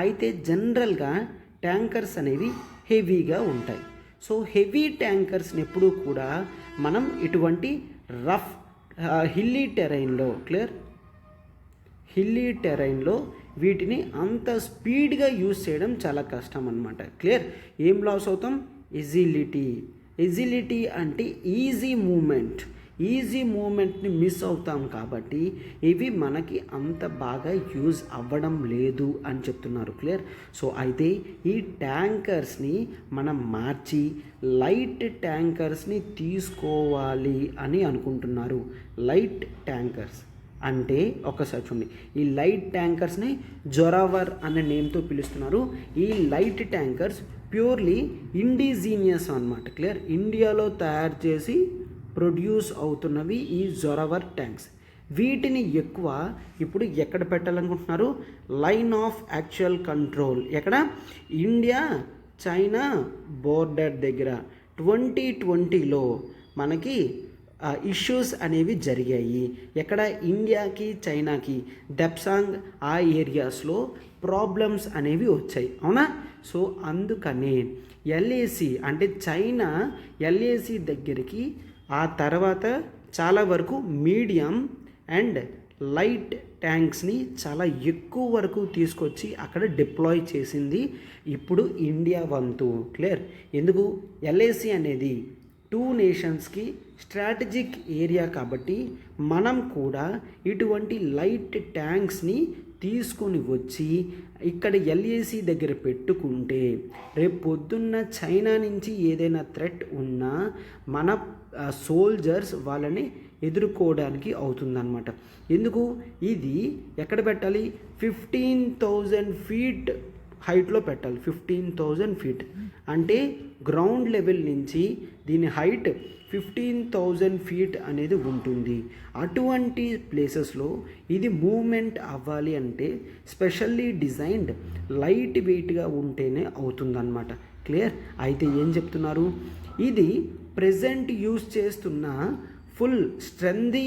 అయితే జనరల్గా ట్యాంకర్స్ అనేవి హెవీగా ఉంటాయి. సో హెవీ ట్యాంకర్స్ని ఎప్పుడూ కూడా మనం ఇటువంటి రఫ్ హిల్లీ టెరైన్లో, క్లియర్, హిల్లీ టెరైన్లో వీటిని అంత స్పీడ్గా యూజ్ చేయడం చాలా కష్టం అన్నమాట. క్లియర్. ఏం లాస్ అవుతాం? ఎజిలిటీ అంటే ఈజీ మూమెంట్ని మిస్ అవుతాం కాబట్టి ఇవి మనకి అంత బాగా యూజ్ అవ్వడం లేదు అని చెప్తున్నారు. క్లియర్. సో అయితే ఈ ట్యాంకర్స్ని మనం మార్చి లైట్ ట్యాంకర్స్ని తీసుకోవాలి అని అనుకుంటున్నారు. Light tankers. అంటే ఒక్కసారి చూడండి, ఈ లైట్ ట్యాంకర్స్ని జొరావర్ అనే నేమ్తో పిలుస్తున్నారు. ఈ లైట్ ట్యాంకర్స్ ప్యూర్లీ ఇండిజీనియస్ అన్నమాట. క్లియర్, ఇండియాలో తయారు చేసి ప్రొడ్యూస్ అవుతున్నవి ఈ జొరావర్ ట్యాంక్స్. వీటిని ఎక్కువ ఇప్పుడు ఎక్కడ పెట్టాలనుకుంటున్నారు? లైన్ ఆఫ్ యాక్చువల్ కంట్రోల్ ఎక్కడ? ఇండియా చైనా బోర్డర్ దగ్గర 2020లో మనకి ఇష్యూస్ అనేవి జరిగాయి. ఎక్కడ? ఇండియాకి చైనాకి దెప్సాంగ్ ఆ ఏరియాస్లో ప్రాబ్లమ్స్ అనేవి వచ్చాయి, అవునా? సో అందుకనే ఎల్ఏసి అంటే చైనా ఎల్ఏసి దగ్గరికి ఆ తర్వాత చాలా వరకు మీడియం అండ్ లైట్ ట్యాంక్స్ని చాలా ఎక్కువ వరకు తీసుకొచ్చి అక్కడ డిప్లాయ్ చేసింది ఇప్పుడు ఇండియా వంతు. క్లియర్, ఎందుకు? ఎల్ఏసి అనేది 2 నేషన్స్కి స్ట్రాటజిక్ ఏరియా కాబట్టి మనం కూడా ఇటువంటి లైట్ ట్యాంక్స్ని తీసుకొని వచ్చి ఇక్కడ ఎల్ఏసి దగ్గర పెట్టుకుంటే రేపు పొద్దున్న చైనా నుంచి ఏదైనా థ్రెట్ ఉన్నా మన సోల్జర్స్ వాళ్ళని ఎదుర్కోవడానికి అవుతుందన్నమాట. ఎందుకు? ఇది ఎక్కడ పెట్టాలి? 15,000 ఫీట్ హైట్లో పెట్టాలి. 15,000 ఫీట్ అంటే గ్రౌండ్ లెవెల్ నుంచి దీని హైట్ 15,000 ఫీట్ అనేది ఉంటుంది. అటువంటి ప్లేసెస్లో ఇది మూవ్మెంట్ అవ్వాలి అంటే స్పెషల్లీ డిజైన్డ్ లైట్ వెయిట్గా ఉంటేనే అవుతుందన్నమాట. క్లియర్, అయితే ఏం చెప్తున్నారు? ఇది ప్రెజెంట్ యూజ్ చేస్తున్న ఫుల్ స్ట్రెంతీ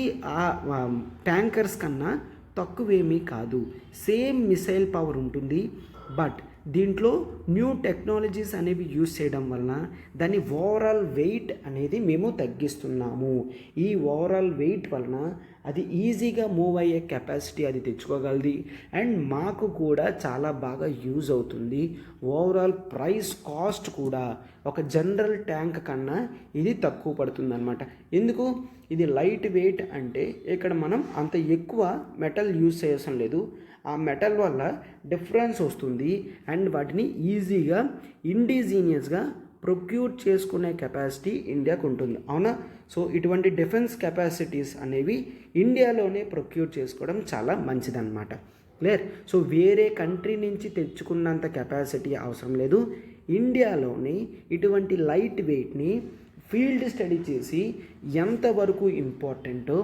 ట్యాంకర్స్ కన్నా తక్కువేమీ కాదు. సేమ్ మిసైల్ పవర్ ఉంటుంది. బట్ దీంట్లో న్యూ టెక్నాలజీస్ అనేవి యూజ్ చేయడం వలన దాని ఓవరాల్ వెయిట్ అనేది మేము తగ్గిస్తున్నాము. ఈ ఓవరాల్ వెయిట్ వలన అది ఈజీగా మూవ్ అయ్యే కెపాసిటీ అది తెచ్చుకోగలది అండ్ మాకు కూడా చాలా బాగా యూజ్ అవుతుంది. ఓవరాల్ ప్రైస్ కాస్ట్ కూడా ఒక జనరల్ ట్యాంక్ కన్నా ఇది తక్కువ పడుతుంది అనమాట. ఎందుకు? ఇది లైట్ వెయిట్ అంటే ఇక్కడ మనం అంత ఎక్కువ మెటల్ యూజ్ చేయవసరం లేదు. ఆ మెటల్ వల్ల డిఫరెన్స్ వస్తుంది అండ్ వాటిని ఈజీగా ఇండిజీనియస్గా ప్రొక్యూర్ చేసుకునే కెపాసిటీ ఇండియాకు ఉంటుంది, అవునా? సో ఇటువంటి డిఫెన్స్ కెపాసిటీస్ అనేవి ఇండియాలోనే ప్రొక్యూర్ చేసుకోవడం చాలా మంచిదన్నమాట. క్లియర్, సో వేరే కంట్రీ నుంచి తెచ్చుకున్నంత కెపాసిటీ అవసరం లేదు. ఇండియాలోని ఇటువంటి లైట్ వెయిట్ని ఫీల్డ్ స్టడీ చేసి ఎంతవరకు ఇంపార్టెంటో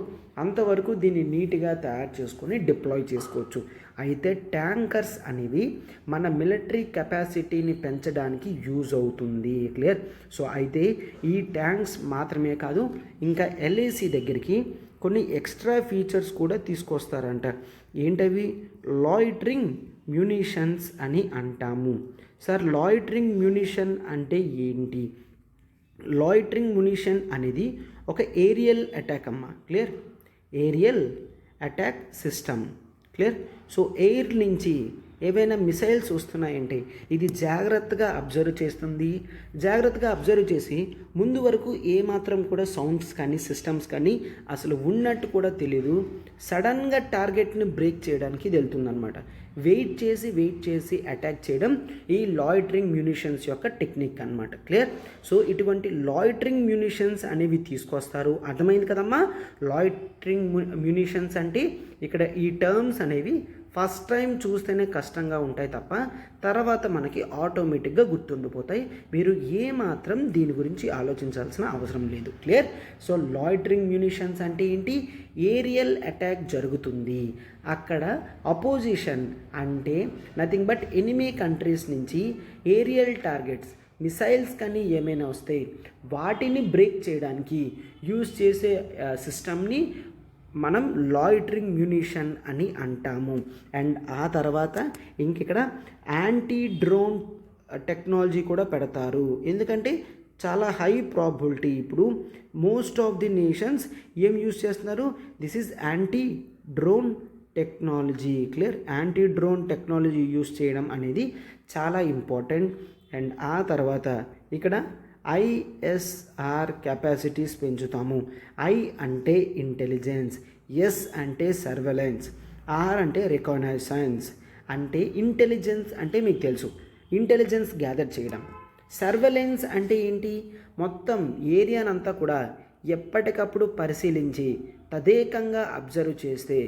అంతవరకు దీన్ని నీట్గా తయారు చేసుకొని డిప్లాయ్ చేసుకోవచ్చు. అయితే ట్యాంకర్స్ అనేవి మన మిలిటరీ కెపాసిటీని పెంచడానికి యూజ్ అవుతుంది. క్లియర్, సో అయితే ఈ ట్యాంక్స్ మాత్రమే కాదు, ఇంకా ఎల్ఏసి దగ్గరికి కొన్ని ఎక్స్ట్రా ఫీచర్స్ కూడా తీసుకొస్తారంట. ఏంటవి? లాయిటరింగ్ మ్యూనిషన్స్ అని అంటాము. సార్, లాయిటరింగ్ మ్యూనిషన్ అంటే ఏంటి? లాయిటరింగ్ మ్యునిషన్ అనేది ఒక ఏరియల్ అటాక్ అమ్మ. Clear, aerial attack system. Clear, so air నుంచి ఏవైనా మిసైల్స్ వస్తున్నాయంటే ఇది జాగ్రత్తగా అబ్జర్వ్ చేస్తుంది. జాగ్రత్తగా అబ్జర్వ్ చేసి ముందు వరకు ఏమాత్రం కూడా సౌండ్స్ కానీ సిస్టమ్స్ కానీ అసలు ఉన్నట్టు కూడా తెలీదు. సడన్గా టార్గెట్ని బ్రేక్ చేయడానికి ఇది వెళ్తుందన్నమాట. వెయిట్ చేసి అటాక్ చేయడం ఈ లాయిటరింగ్ మ్యూనిషన్స్ యొక్క టెక్నిక్ అన్నమాట. క్లియర్, సో ఇటువంటి లాయిటరింగ్ మ్యూనిషన్స్ అనేవి తీసుకొస్తారు. అర్థమైంది కదమ్మా? లాయిటరింగ్ మ్యూనిషన్స్ అంటే ఇక్కడ ఈ టర్మ్స్ అనేవి ఫస్ట్ టైం చూస్తేనే కష్టంగా ఉంటాయి తప్ప తర్వాత మనకి ఆటోమేటిక్గా గుర్తుండిపోతాయి. మీరు ఏమాత్రం దీని గురించి ఆలోచించాల్సిన అవసరం లేదు. క్లియర్, సో లాయిటరింగ్ మ్యూనిషన్స్ అంటే ఏంటి? ఏరియల్ అటాక్ జరుగుతుంది, అక్కడ అపోజిషన్ అంటే నథింగ్ బట్ ఎనిమీ కంట్రీస్ నుంచి ఏరియల్ టార్గెట్స్ మిసైల్స్ కానీ ఏమైనా వస్తే వాటిని బ్రేక్ చేయడానికి యూజ్ చేసే సిస్టమ్ని మనం లాయిటరింగ్ మ్యూనిషన్ అని అంటాము. అండ్ ఆ తర్వాత ఇక్కడ యాంటీ డ్రోన్ టెక్నాలజీ కూడా పెడతారు. ఎందుకంటే చాలా హై ప్రాబిలిటీ ఇప్పుడు మోస్ట్ ఆఫ్ ది నేషన్స్ ఏం యూజ్ చేస్తున్నారు? This is anti drone technology. Clear, anti drone technology use చేయడం అనేది చాలా ఇంపార్టెంట్. అండ్ ఆ తర్వాత ఇక్కడ ఐఎస్ఆర్ కెపాసిటీస్ పెంచుతాము. ఐ అంటే ఇంటెలిజెన్స్, ఎస్ అంటే సర్వేలెన్స్, ఆర్ అంటే రికగ్నైజెన్స్. అంటే ఇంటెలిజెన్స్ అంటే మీకు తెలుసు, ఇంటెలిజెన్స్ గ్యాదర్ చేయడం. సర్వేలెన్స్ అంటే ఏంటి? మొత్తం ఏరియానంతా కూడా ఎప్పటికప్పుడు పరిశీలించి తదేకంగా అబ్జర్వ్ చేస్తే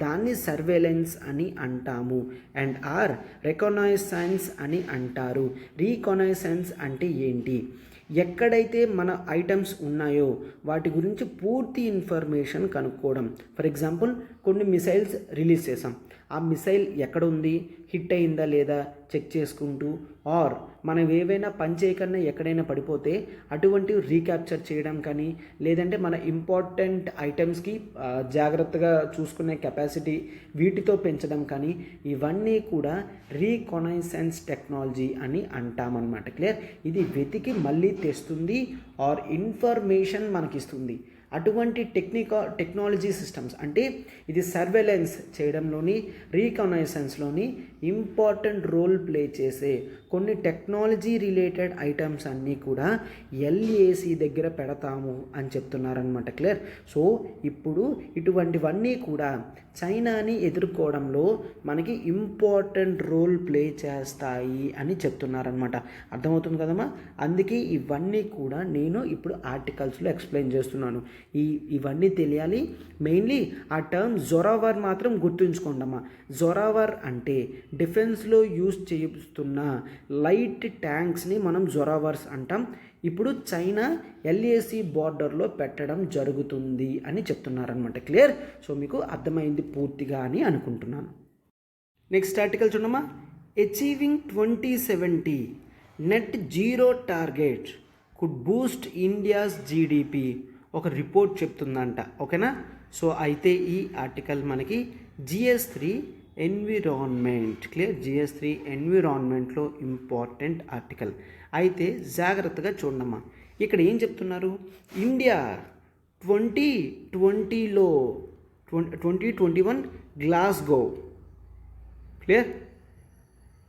దాన్ని సర్వేలెన్స్ అని అంటాము. అండ్ ఆర్ రికగ్నైసెన్స్ అని అంటారు. రీకగ్నైసెన్స్ అంటే ఏంటి? ఎక్కడైతే మన ఐటమ్స్ ఉన్నాయో వాటి గురించి పూర్తి ఇన్ఫర్మేషన్ కనుక్కోవడం. ఫర్ ఎగ్జాంపుల్, కొన్ని మిసైల్స్ రిలీజ్ చేసాం, ఆ మిసైల్ ఎక్కడ ఉంది, హిట్ అయిందా లేదా చెక్ చేసుకుంటూ, ఆర్ మనం ఏవైనా పని చేయకన్నా ఎక్కడైనా పడిపోతే అటువంటివి రీక్యాప్చర్ చేయడం కానీ, లేదంటే మన ఇంపార్టెంట్ ఐటమ్స్కి జాగ్రత్తగా చూసుకునే కెపాసిటీ వీటితో పెంచడం కానీ, ఇవన్నీ కూడా రీకగ్నైసెన్స్ టెక్నాలజీ అని అంటామన్నమాట. క్లియర్? ఇది వెతికి మళ్ళీ తెస్తుంది ఆర్ ఇన్ఫర్మేషన్ మనకిస్తుంది. అటువంటి టెక్నాలజీ సిస్టమ్స్ అంటే ఇది సర్వేలెన్స్ చేయడంలోని, రీకగ్నైసెన్స్లోని ఇంపార్టెంట్ రోల్ ప్లే చేసే కొన్ని టెక్నాలజీ రిలేటెడ్ ఐటమ్స్ అన్నీ కూడా ఎల్ఏసి దగ్గర పెడతాము అని చెప్తున్నారనమాట. క్లియర్? సో ఇప్పుడు ఇటువంటివన్నీ కూడా చైనాని ఎదుర్కోవడంలో మనకి ఇంపార్టెంట్ రోల్ ప్లే చేస్తాయి అని చెప్తున్నారనమాట. అర్థమవుతుంది కదమ్మా? అందుకే ఇవన్నీ కూడా నేను ఇప్పుడు ఆర్టికల్స్లో ఎక్స్ప్లెయిన్ చేస్తున్నాను. ఇవన్నీ తెలియాలి. మెయిన్లీ ఆ టర్మ్ జొరావర్ మాత్రం గుర్తుంచుకోండమ్మా. జొరావర్ అంటే డిఫెన్స్లో యూజ్ చేస్తున్న లైట్ ట్యాంక్స్ని మనం జొరావర్స్ అంటాం. ఇప్పుడు చైనా ఎల్ఏసి బార్డర్లో పెట్టడం జరుగుతుంది అని చెప్తున్నారనమాట. క్లియర్? సో మీకు అర్థమైంది పూర్తిగా అని అనుకుంటున్నాను. నెక్స్ట్ ఆర్టికల్ చూడమ్మా. Achieving 2070 net zero target could boost India's GDP ఒక రిపోర్ట్ చెప్తుందంట. ఓకేనా? సో అయితే ఈ ఆర్టికల్ మనకి GS3 ఎన్విరాన్మెంట్. క్లియర్? GS3 ఎన్విరాన్మెంట్లో ఇంపార్టెంట్ ఆర్టికల్. అయితే జాగ్రత్తగా చూడమ్మా. ఇక్కడ ఏం చెప్తున్నారు? ఇండియా 2020లో 2021 గ్లాస్గో. క్లియర్?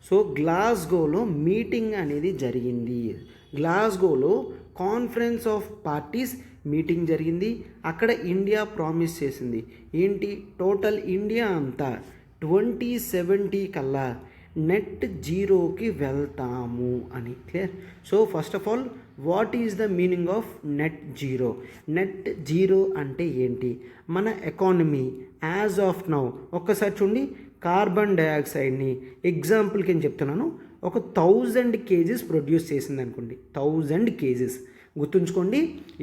సో గ్లాస్గోలో మీటింగ్ అనేది జరిగింది. గ్లాస్గోలో కాన్ఫరెన్స్ ఆఫ్ పార్టీస్ మీటింగ్ జరిగింది. అక్కడ ఇండియా ప్రామిస్ చేసింది ఏంటి? టోటల్ ఇండియా అంతా 2070 కల్లా నెట్ జీరోకి వెళ్తాము అని. Clear? So first of all, what is the meaning of net zero? Net zero అంటే ఏంటి? మన ఎకానమీ యాజ్ ఆఫ్ నౌ ఒక్కసారి చూడండి. కార్బన్ డైఆక్సైడ్ని ఎగ్జాంపుల్కి నేను చెప్తున్నాను. ఒక 1000 kgs ప్రొడ్యూస్ చేసింది అనుకోండి. 1000 kgs. గుర్తుంచుకోండి,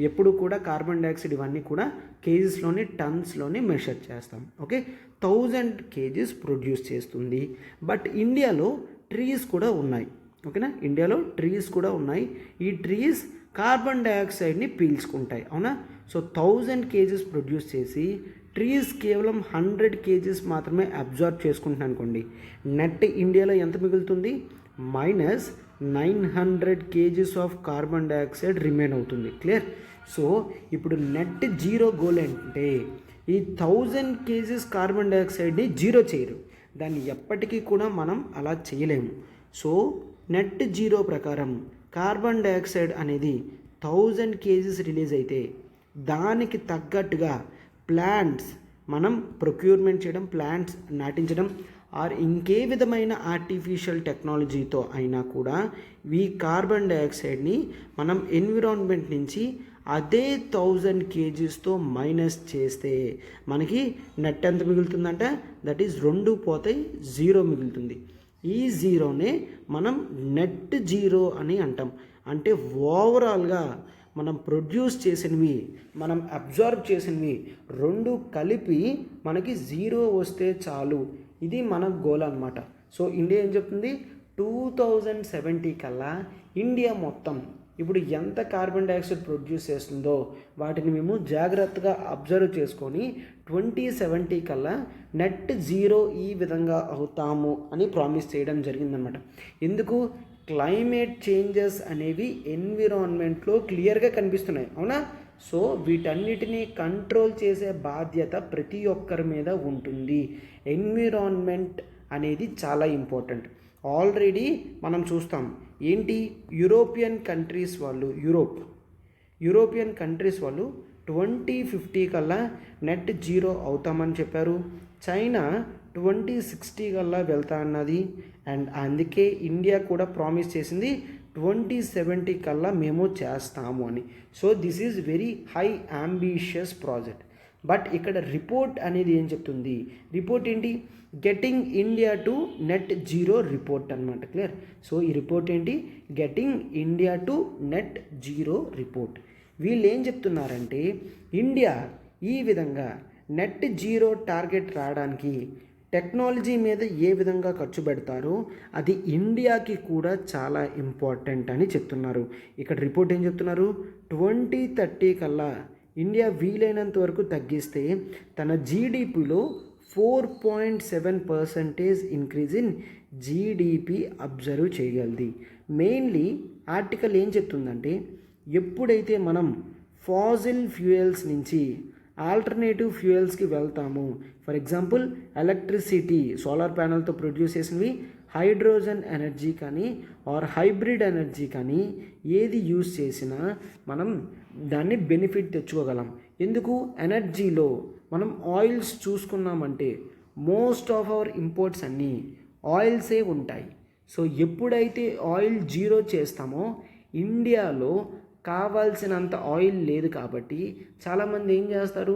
ఎప్పుడు కూడా కార్బన్ డైఆక్సైడ్ ఇవన్నీ కూడా కేజీస్లోని, టన్స్లోని మెషర్ చేస్తాం. ఓకే, 1000 kgs ప్రొడ్యూస్ చేస్తుంది. బట్ ఇండియాలో ట్రీస్ కూడా ఉన్నాయి. ఓకేనా? ఇండియాలో ట్రీస్ కూడా ఉన్నాయి. ఈ ట్రీస్ కార్బన్ డైఆక్సైడ్ని పీల్చుకుంటాయి. అవునా? సో 1000 kgs ప్రొడ్యూస్ చేసి ట్రీస్ కేవలం 100 kgs మాత్రమే అబ్జార్బ్ చేసుకుంటున్నాను అనుకోండి. నెట్ ఇండియాలో ఎంత మిగులుతుంది? -900 kgs of carbon dioxide remain అవుతుంది. క్లియర్? సో ఇప్పుడు నెట్ జీరో గోల్ అంటే ఈ 1000 kgs కార్బన్ డైఆక్సైడ్ని జీరో చేయరు. దాన్ని ఎప్పటికీ కూడా మనం అలా చేయలేము. సో నెట్ జీరో ప్రకారం కార్బన్ డైఆక్సైడ్ అనేది 1000 kgs రిలీజ్ అయితే దానికి తగ్గట్టుగా ప్లాంట్స్ మనం ప్రొక్యూర్మెంట్ చేయడం, ప్లాంట్స్ నాటించడం, ఆర్ ఇంకే విధమైన ఆర్టిఫిషియల్ టెక్నాలజీతో అయినా కూడా ఈ కార్బన్ డైఆక్సైడ్ని మనం ఎన్విరాన్మెంట్ నుంచి అదే 1000 kgsతో మైనస్ చేస్తే మనకి నెట్ ఎంత మిగులుతుందంటే దట్ ఈజ్ 2 పోతాయి, 0 మిగులుతుంది. ఈ జీరోనే మనం నెట్ జీరో అని అంటాం. అంటే ఓవరాల్గా మనం ప్రొడ్యూస్ చేసినవి, మనం అబ్జార్బ్ చేసినవి 2 కలిపి మనకి 0 వస్తే చాలు. ఇది మన గోల్ అనమాట. సో ఇండియా ఏం చెప్తుంది? 2070 కల్లా ఇండియా మొత్తం ఇప్పుడు ఎంత కార్బన్ డైఆక్సైడ్ ప్రొడ్యూస్ చేస్తుందో వాటిని మేము జాగ్రత్తగా అబ్జర్వ్ చేసుకొని 2070 కల్లా నెట్ జీరో ఈ విధంగా అవుతాము అని ప్రామిస్ చేయడం జరిగిందనమాట. ఎందుకు? క్లైమేట్ చేంజెస్ అనేవి ఎన్విరాన్మెంట్లో క్లియర్గా కనిపిస్తున్నాయి. అవునా? సో వీటన్నిటినీ కంట్రోల్ చేసే బాధ్యత ప్రతి ఒక్కరి మీద ఉంటుంది. ఎన్విరాన్మెంట్ అనేది చాలా ఇంపార్టెంట్. ఆల్రెడీ మనం చూస్తాం ఏంటి, యూరోపియన్ కంట్రీస్ వాళ్ళు, యూరోపియన్ కంట్రీస్ వాళ్ళు 2050 కల్లా నెట్ జీరో అవుతామని చెప్పారు. చైనా 2060 కల్లా వెళ్తా అన్నది. అండ్ అందుకే ఇండియా కూడా ప్రామిస్ చేసింది 2070 కల్లా మేము చేస్తాము అని. So this is very high ambitious project. But ఇక్కడ రిపోర్ట్ అనేది ఏం చెప్తుంది, రిపోర్ట్ ఏంటి, getting India to net zero report అనమాట. క్లియర్. సో ఈ రిపోర్ట్ ఏంటి, getting India to net zero report. వీళ్ళు ఏం చెప్తున్నారంటే ఇండియా ఈ విధంగా నెట్ జీరో టార్గెట్ రావడానికి టెక్నాలజీ మీద ఏ విధంగా ఖర్చు పెడతారో అది ఇండియాకి కూడా చాలా ఇంపార్టెంట్ అని చెప్తున్నారు. ఇక్కడ రిపోర్ట్ ఏం చెప్తున్నారు, 2030 కల్లా ఇండియా వీలైనంత వరకు తగ్గిస్తే తన జీడిపిలో 4.7% ఇంక్రీజ్ ఇన్ జీడిపి అబ్జర్వ్ చేయగలది. మెయిన్లీ ఆర్టికల్ ఏం చెప్తుందంటే ఎప్పుడైతే మనం ఫాజిల్ ఫ్యూయల్స్ నుంచి ఆల్టర్నేటివ్ ఫ్యూయల్స్కి వెళ్తాము, ఫర్ ఎగ్జాంపుల్ ఎలక్ట్రిసిటీ సోలార్ ప్యానల్తో ప్రొడ్యూస్ చేసినవి, హైడ్రోజన్ ఎనర్జీ కానీ ఆర్ హైబ్రిడ్ ఎనర్జీ కానీ ఏది యూజ్ చేసినా మనం దాన్ని బెనిఫిట్ తెచ్చుకోగలం. ఎందుకు, ఎనర్జీలో మనం ఆయిల్స్ చూసుకున్నామంటే మోస్ట్ ఆఫ్ అవర్ ఇంపోర్ట్స్ అన్నీ ఆయిల్సే ఉంటాయి. సో ఎప్పుడైతే ఆయిల్ జీరో చేస్తామో ఇండియాలో కావాల్సినంత ఆయిల్ లేదు కాబట్టి చాలామంది ఏం చేస్తారు,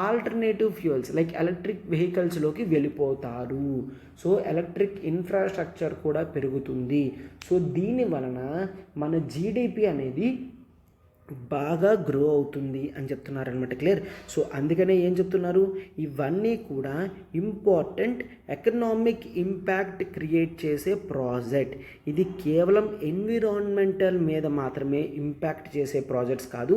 ఆల్టర్నేటివ్ ఫ్యూయల్స్ లైక్ ఎలక్ట్రిక్ వెహికల్స్లోకి వెళ్ళిపోతారు. సో ఎలక్ట్రిక్ ఇన్ఫ్రాస్ట్రక్చర్ కూడా పెరుగుతుంది. సో దీని వలన మన జీడిపి అనేది బాగా గ్రో అవుతుంది అని చెప్తున్నారనమాట. క్లియర్. సో అందుకనే ఏం చెప్తున్నారు, ఇవన్నీ కూడా ఇంపార్టెంట్ ఎకనామిక్ ఇంపాక్ట్ క్రియేట్ చేసే ప్రాజెక్ట్. ఇది కేవలం ఎన్విరాన్మెంటల్ మీద మాత్రమే ఇంపాక్ట్ చేసే ప్రాజెక్ట్స్ కాదు,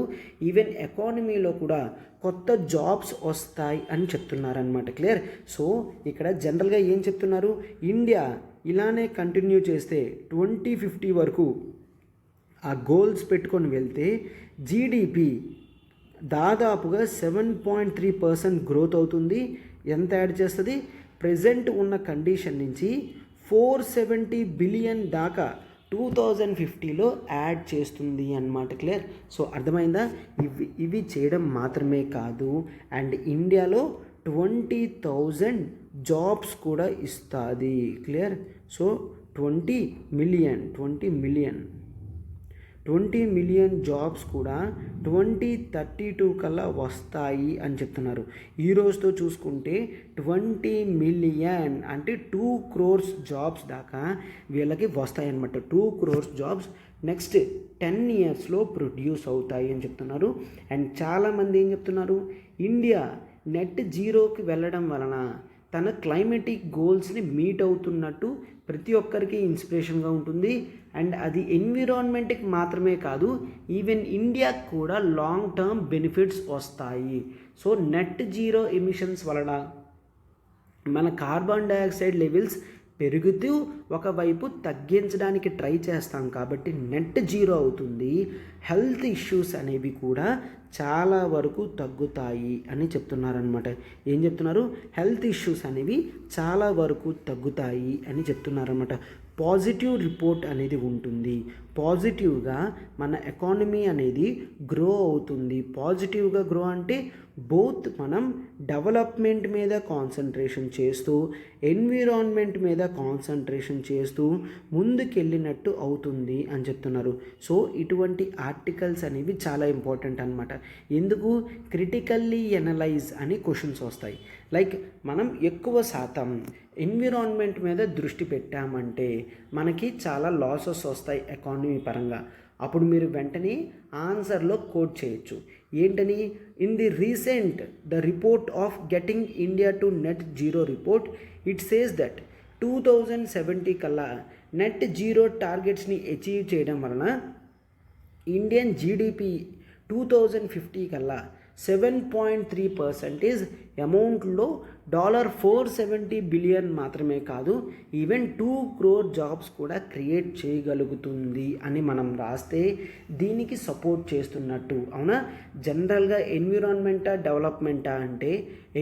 ఈవెన్ ఎకానమీలో కూడా కొత్త జాబ్స్ వస్తాయి అని చెప్తున్నారనమాట. క్లియర్. సో ఇక్కడ జనరల్గా ఏం చెప్తున్నారు, ఇండియా ఇలానే కంటిన్యూ చేస్తే 2050 వరకు ఆ గోల్స్ పెట్టుకొని వెళ్తే జీడిపి దాదాపుగా 7.3% గ్రోత్ అవుతుంది. ఎంత యాడ్ చేస్తుంది, ప్రజెంట్ ఉన్న కండిషన్ నుంచి 470 బిలియన్ దాకా 2050లో యాడ్ చేస్తుంది అన్నమాట. క్లియర్. సో అర్థమైందా, ఇవి చేయడం మాత్రమే కాదు అండ్ ఇండియాలో 20,000 జాబ్స్ కూడా ఇస్తుంది. క్లియర్. సో 20 మిలియన్ జాబ్స్ కూడా 2032 కల్లా వస్తాయి అని చెప్తున్నారు. ఈ రోజుతో చూసుకుంటే 20 మిలియన్ అంటే 2 crores జాబ్స్ దాకా వీళ్ళకి వస్తాయి అన్నమాట. 2 crores జాబ్స్ నెక్స్ట్ 10 yearsలో ప్రొడ్యూస్ అవుతాయి అని చెప్తున్నారు. అండ్ చాలామంది ఏం చెప్తున్నారు, ఇండియా నెట్ జీరోకి వెళ్ళడం వలన తన క్లైమేటిక్ గోల్స్ని మీట్ అవుతున్నట్టు ప్రతి ఒక్కరికి ఇన్స్పిరేషన్గా ఉంటుంది. అండ్ అది ఎన్విరాన్మెంట్కి మాత్రమే కాదు, ఈవెన్ ఇండియాకి కూడా లాంగ్ టర్మ్ బెనిఫిట్స్ వస్తాయి. సో నెట్ జీరో ఎమిషన్స్ వలన మన కార్బన్ డైఆక్సైడ్ లెవెల్స్ పెరుగుతూ ఒకవైపు తగ్గించడానికి ట్రై చేస్తాం కాబట్టి నెట్ జీరో అవుతుంది. హెల్త్ ఇష్యూస్ అనేవి కూడా చాలా వరకు తగ్గుతాయి అని చెప్తున్నారనమాట. ఏం చెప్తున్నారు, హెల్త్ ఇష్యూస్ అనేవి చాలా వరకు తగ్గుతాయి అని చెప్తున్నారనమాట. పాజిటివ్ రిపోర్ట్ అనేది ఉంటుంది. పాజిటివ్గా మన ఎకానమీ అనేది గ్రో అవుతుంది. పాజిటివ్గా గ్రో అంటే బోత్ మనం డెవలప్మెంట్ మీద కాన్సన్ట్రేషన్ చేస్తూ ఎన్విరాన్మెంట్ మీద కాన్సన్ట్రేషన్ చేస్తూ ముందుకెళ్ళినట్టు అవుతుంది అని చెప్తున్నారు. సో ఇటువంటి ఆర్టికల్స్ అనేవి చాలా ఇంపార్టెంట్ అనమాట. ఎందుకు, క్రిటికల్లీ ఎనలైజ్ అని క్వశ్చన్స్ వస్తాయి. లైక్ మనం ఎక్కువ శాతం ఎన్విరాన్మెంట్ మీద దృష్టి పెట్టామంటే మనకి చాలా లాసెస్ వస్తాయి ఎకానమీ పరంగా. అప్పుడు మీరు వెంటనే ఆన్సర్లో కోట్ చేయొచ్చు. ఏంటని, in the recent the report of getting India to net zero report it says that 2070 కల్లా నెట్ జీరో టార్గెట్స్ని అచీవ్ చేయడం వలన ఇండియన్ జీడిపి 2050 కల్లా 7.3% అమౌంట్లో $470 బిలియన్ మాత్రమే కాదు, ఈవెన్ 2 crore జాబ్స్ కూడా క్రియేట్ చేయగలుగుతుంది అని మనం రాస్తే దీనికి సపోర్ట్ చేస్తున్నట్టు. అవునా, జనరల్గా ఎన్విరాన్మెంటా డెవలప్మెంటా అంటే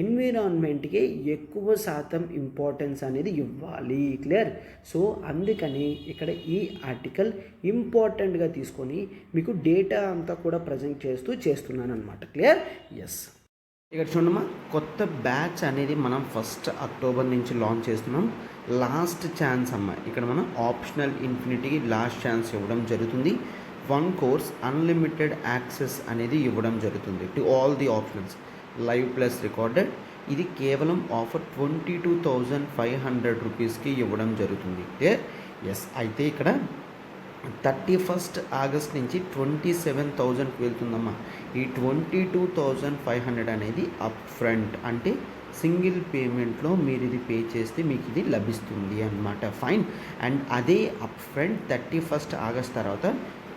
ఎన్విరాన్మెంట్కి ఎక్కువ శాతం ఇంపార్టెన్స్ అనేది ఇవ్వాలి. క్లియర్. సో అందుకని ఇక్కడ ఈ ఆర్టికల్ ఇంపార్టెంట్గా తీసుకొని మీకు డేటా అంతా కూడా ప్రజెంట్ చేస్తున్నాను అనమాట. క్లియర్. ఎస్. ఇక్కడ చూడమ్మా, కొత్త బ్యాచ్ అనేది మనం 1 అక్టోబర్ నుంచి లాంచ్ చేస్తున్నాం. లాస్ట్ ఛాన్స్ అమ్మ, ఇక్కడ మనం ఆప్షనల్ ఇన్ఫినిటీకి లాస్ట్ ఛాన్స్ ఇవ్వడం జరుగుతుంది. 1 కోర్స్ అన్లిమిటెడ్ యాక్సెస్ అనేది ఇవ్వడం జరుగుతుంది to all the optionals, live plus recorded. ఇది కేవలం ఆఫర్ 22,500 రూపీస్కి ఇవ్వడం జరుగుతుంది. ఎస్, అయితే ఇక్కడ 31 ఆగస్ట్ నుంచి 27,000కి వెళ్తుందమ్మా. ఈ 22,500 అనేది అప్ ఫ్రంట్, అంటే సింగిల్ పేమెంట్లో మీరు ఇది పే చేస్తే మీకు ఇది లభిస్తుంది అన్నమాట. ఫైన్. అండ్ అదే అప్ ఫ్రంట్ 31 ఆగస్ట్ తర్వాత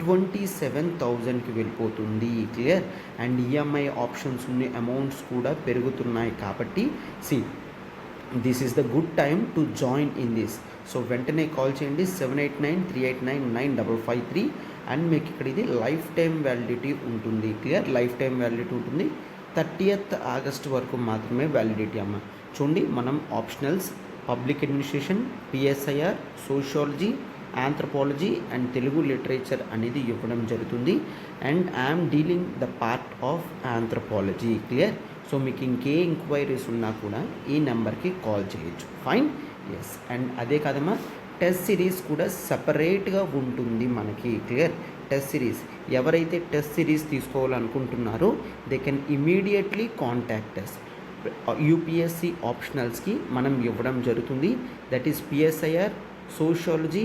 27,000కి వెళ్ళిపోతుంది. క్లియర్. అండ్ ఈఎంఐ ఆప్షన్స్ ఉన్న అమౌంట్స్ కూడా పెరుగుతున్నాయి కాబట్టి this is the good time to join in this. So వెంటనే కాల్ చేయండి 7893899553. అండ్ మీకు ఇక్కడ ఇది లైఫ్ టైం వ్యాలిడిటీ ఉంటుంది. క్లియర్. లైఫ్ టైం వ్యాలిడిటీ ఉంటుంది. 30th ఆగస్ట్ వరకు మాత్రమే వ్యాలిడిటీ అమ్మ. చూడండి, మనం optionals, public administration, PSIR, sociology, anthropology and Telugu literature అనేది ఇవ్వడం జరుగుతుంది. And I'm dealing the part of anthropology. Clear. So మీకు ఇంకే ఎంక్వైరీస్ ఉన్నా కూడా ఈ నెంబర్కి కాల్ చేయొచ్చు. ఫైన్. ఎస్. అండ్ అదే కాదమ్మా, టెస్ట్ సిరీస్ కూడా సపరేట్గా ఉంటుంది మనకి. క్లియర్. టెస్ట్ సిరీస్ ఎవరైతే టెస్ట్ సిరీస్ తీసుకోవాలనుకుంటున్నారో they can immediately contact us. UPSC ఆప్షనల్స్కి మనం ఇవ్వడం జరుగుతుంది. That is PSIR, sociology,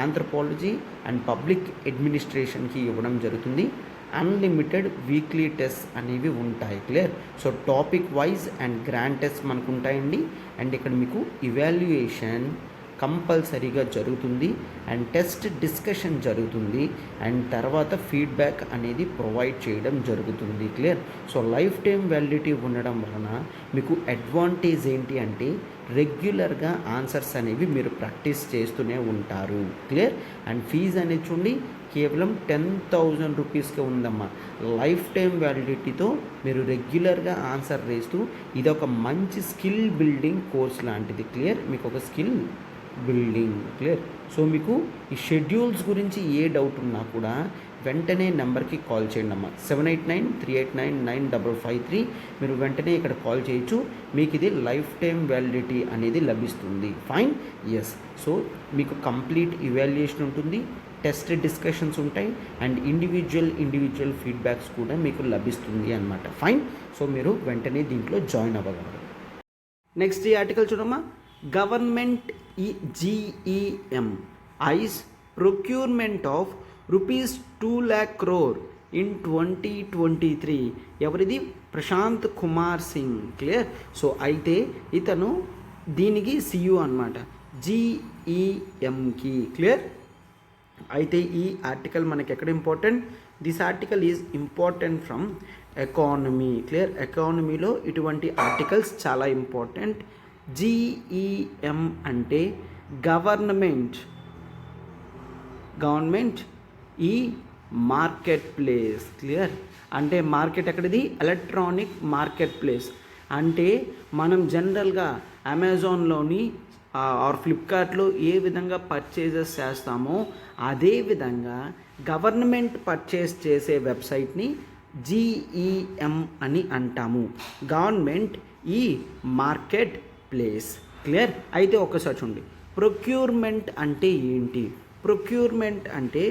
anthropology and public అడ్మినిస్ట్రేషన్కి ఇవ్వడం జరుగుతుంది. అన్లిమిటెడ్ వీక్లీ టెస్ట్ అనేవి ఉంటాయి. Clear. So topic wise and grand test మనకు ఉంటాయండి. అండ్ ఇక్కడ మీకు ఇవాల్యుయేషన్ కంపల్సరీగా జరుగుతుంది అండ్ టెస్ట్ డిస్కషన్ జరుగుతుంది అండ్ తర్వాత ఫీడ్బ్యాక్ అనేది ప్రొవైడ్ చేయడం జరుగుతుంది. Clear. So life time validity ఉండడం వలన మీకు అడ్వాంటేజ్ ఏంటి అంటే రెగ్యులర్గా ఆన్సర్స్ అనేవి మీరు ప్రాక్టీస్ చేస్తూనే ఉంటారు. క్లియర్. అండ్ ఫీజు అనేది చూడండి, కేవలం 10,000 రూపీస్కే ఉందమ్మా. లైఫ్ టైం వ్యాలిడిటీతో మీరు రెగ్యులర్గా ఆన్సర్ వేస్తూ ఇది ఒక మంచి స్కిల్ బిల్డింగ్ కోర్స్ లాంటిది. క్లియర్. మీకు ఒక స్కిల్ బిల్డింగ్. క్లియర్. సో మీకు ఈ షెడ్యూల్స్ గురించి ఏ డౌట్ ఉన్నా కూడా వెంటనే నెంబర్కి కాల్ చేయండి అమ్మా. 7893899553. మీరు వెంటనే ఇక్కడ కాల్ చేయొచ్చు. మీకు ఇది లైఫ్ టైం వ్యాలిడిటీ అనేది లభిస్తుంది. ఫైన్. ఎస్. సో మీకు కంప్లీట్ ఇవాల్యుయేషన్ ఉంటుంది, టెస్ట్ డిస్కషన్స్ ఉంటాయి అండ్ ఇండివిజువల్ ఫీడ్బ్యాక్స్ కూడా మీకు లభిస్తుంది అన్నమాట. ఫైన్. సో మీరు వెంటనే దీంట్లో జాయిన్ అవ్వగలరు. నెక్స్ట్ ఈ ఆర్టికల్ చూడమ్మా. Government GEM eyes procurement of rupees 2 lakh crore in 2023. ఎవరిది? ప్రశాంత్ కుమార్ సింగ్. క్లియర్. సో అయితే ఇతను దీనికి సియు అనమాట, GEMకి. క్లియర్. అయితే ఈ ఆర్టికల్ మనకి ఎక్కడ important? This article is important from economy. Clear. ఎకానమీలో ఇటువంటి ఆర్టికల్స్ చాలా ఇంపార్టెంట్. GEM అంటే గవర్నమెంట్ ఈ మార్కెట్ ప్లేస్. క్లియర్. అంటే మార్కెట్ ఎక్కడిది? Electronic market place. అంటే మనం జనరల్గా అమెజాన్లోని ఆర్ ఫ్లిప్కార్ట్లో ఏ విధంగా పర్చేజెస్ చేస్తామో అదేవిధంగా గవర్నమెంట్ పర్చేస్ చేసే వెబ్సైట్ని GEM అని అంటాము. గవర్నమెంట్ ఈ మార్కెట్ ప్లేస్. క్లియర్. అయితే ఒక్కసారి చూడండి, ప్రొక్యూర్మెంట్ అంటే ఏంటి? ప్రొక్యూర్మెంట్ అంటే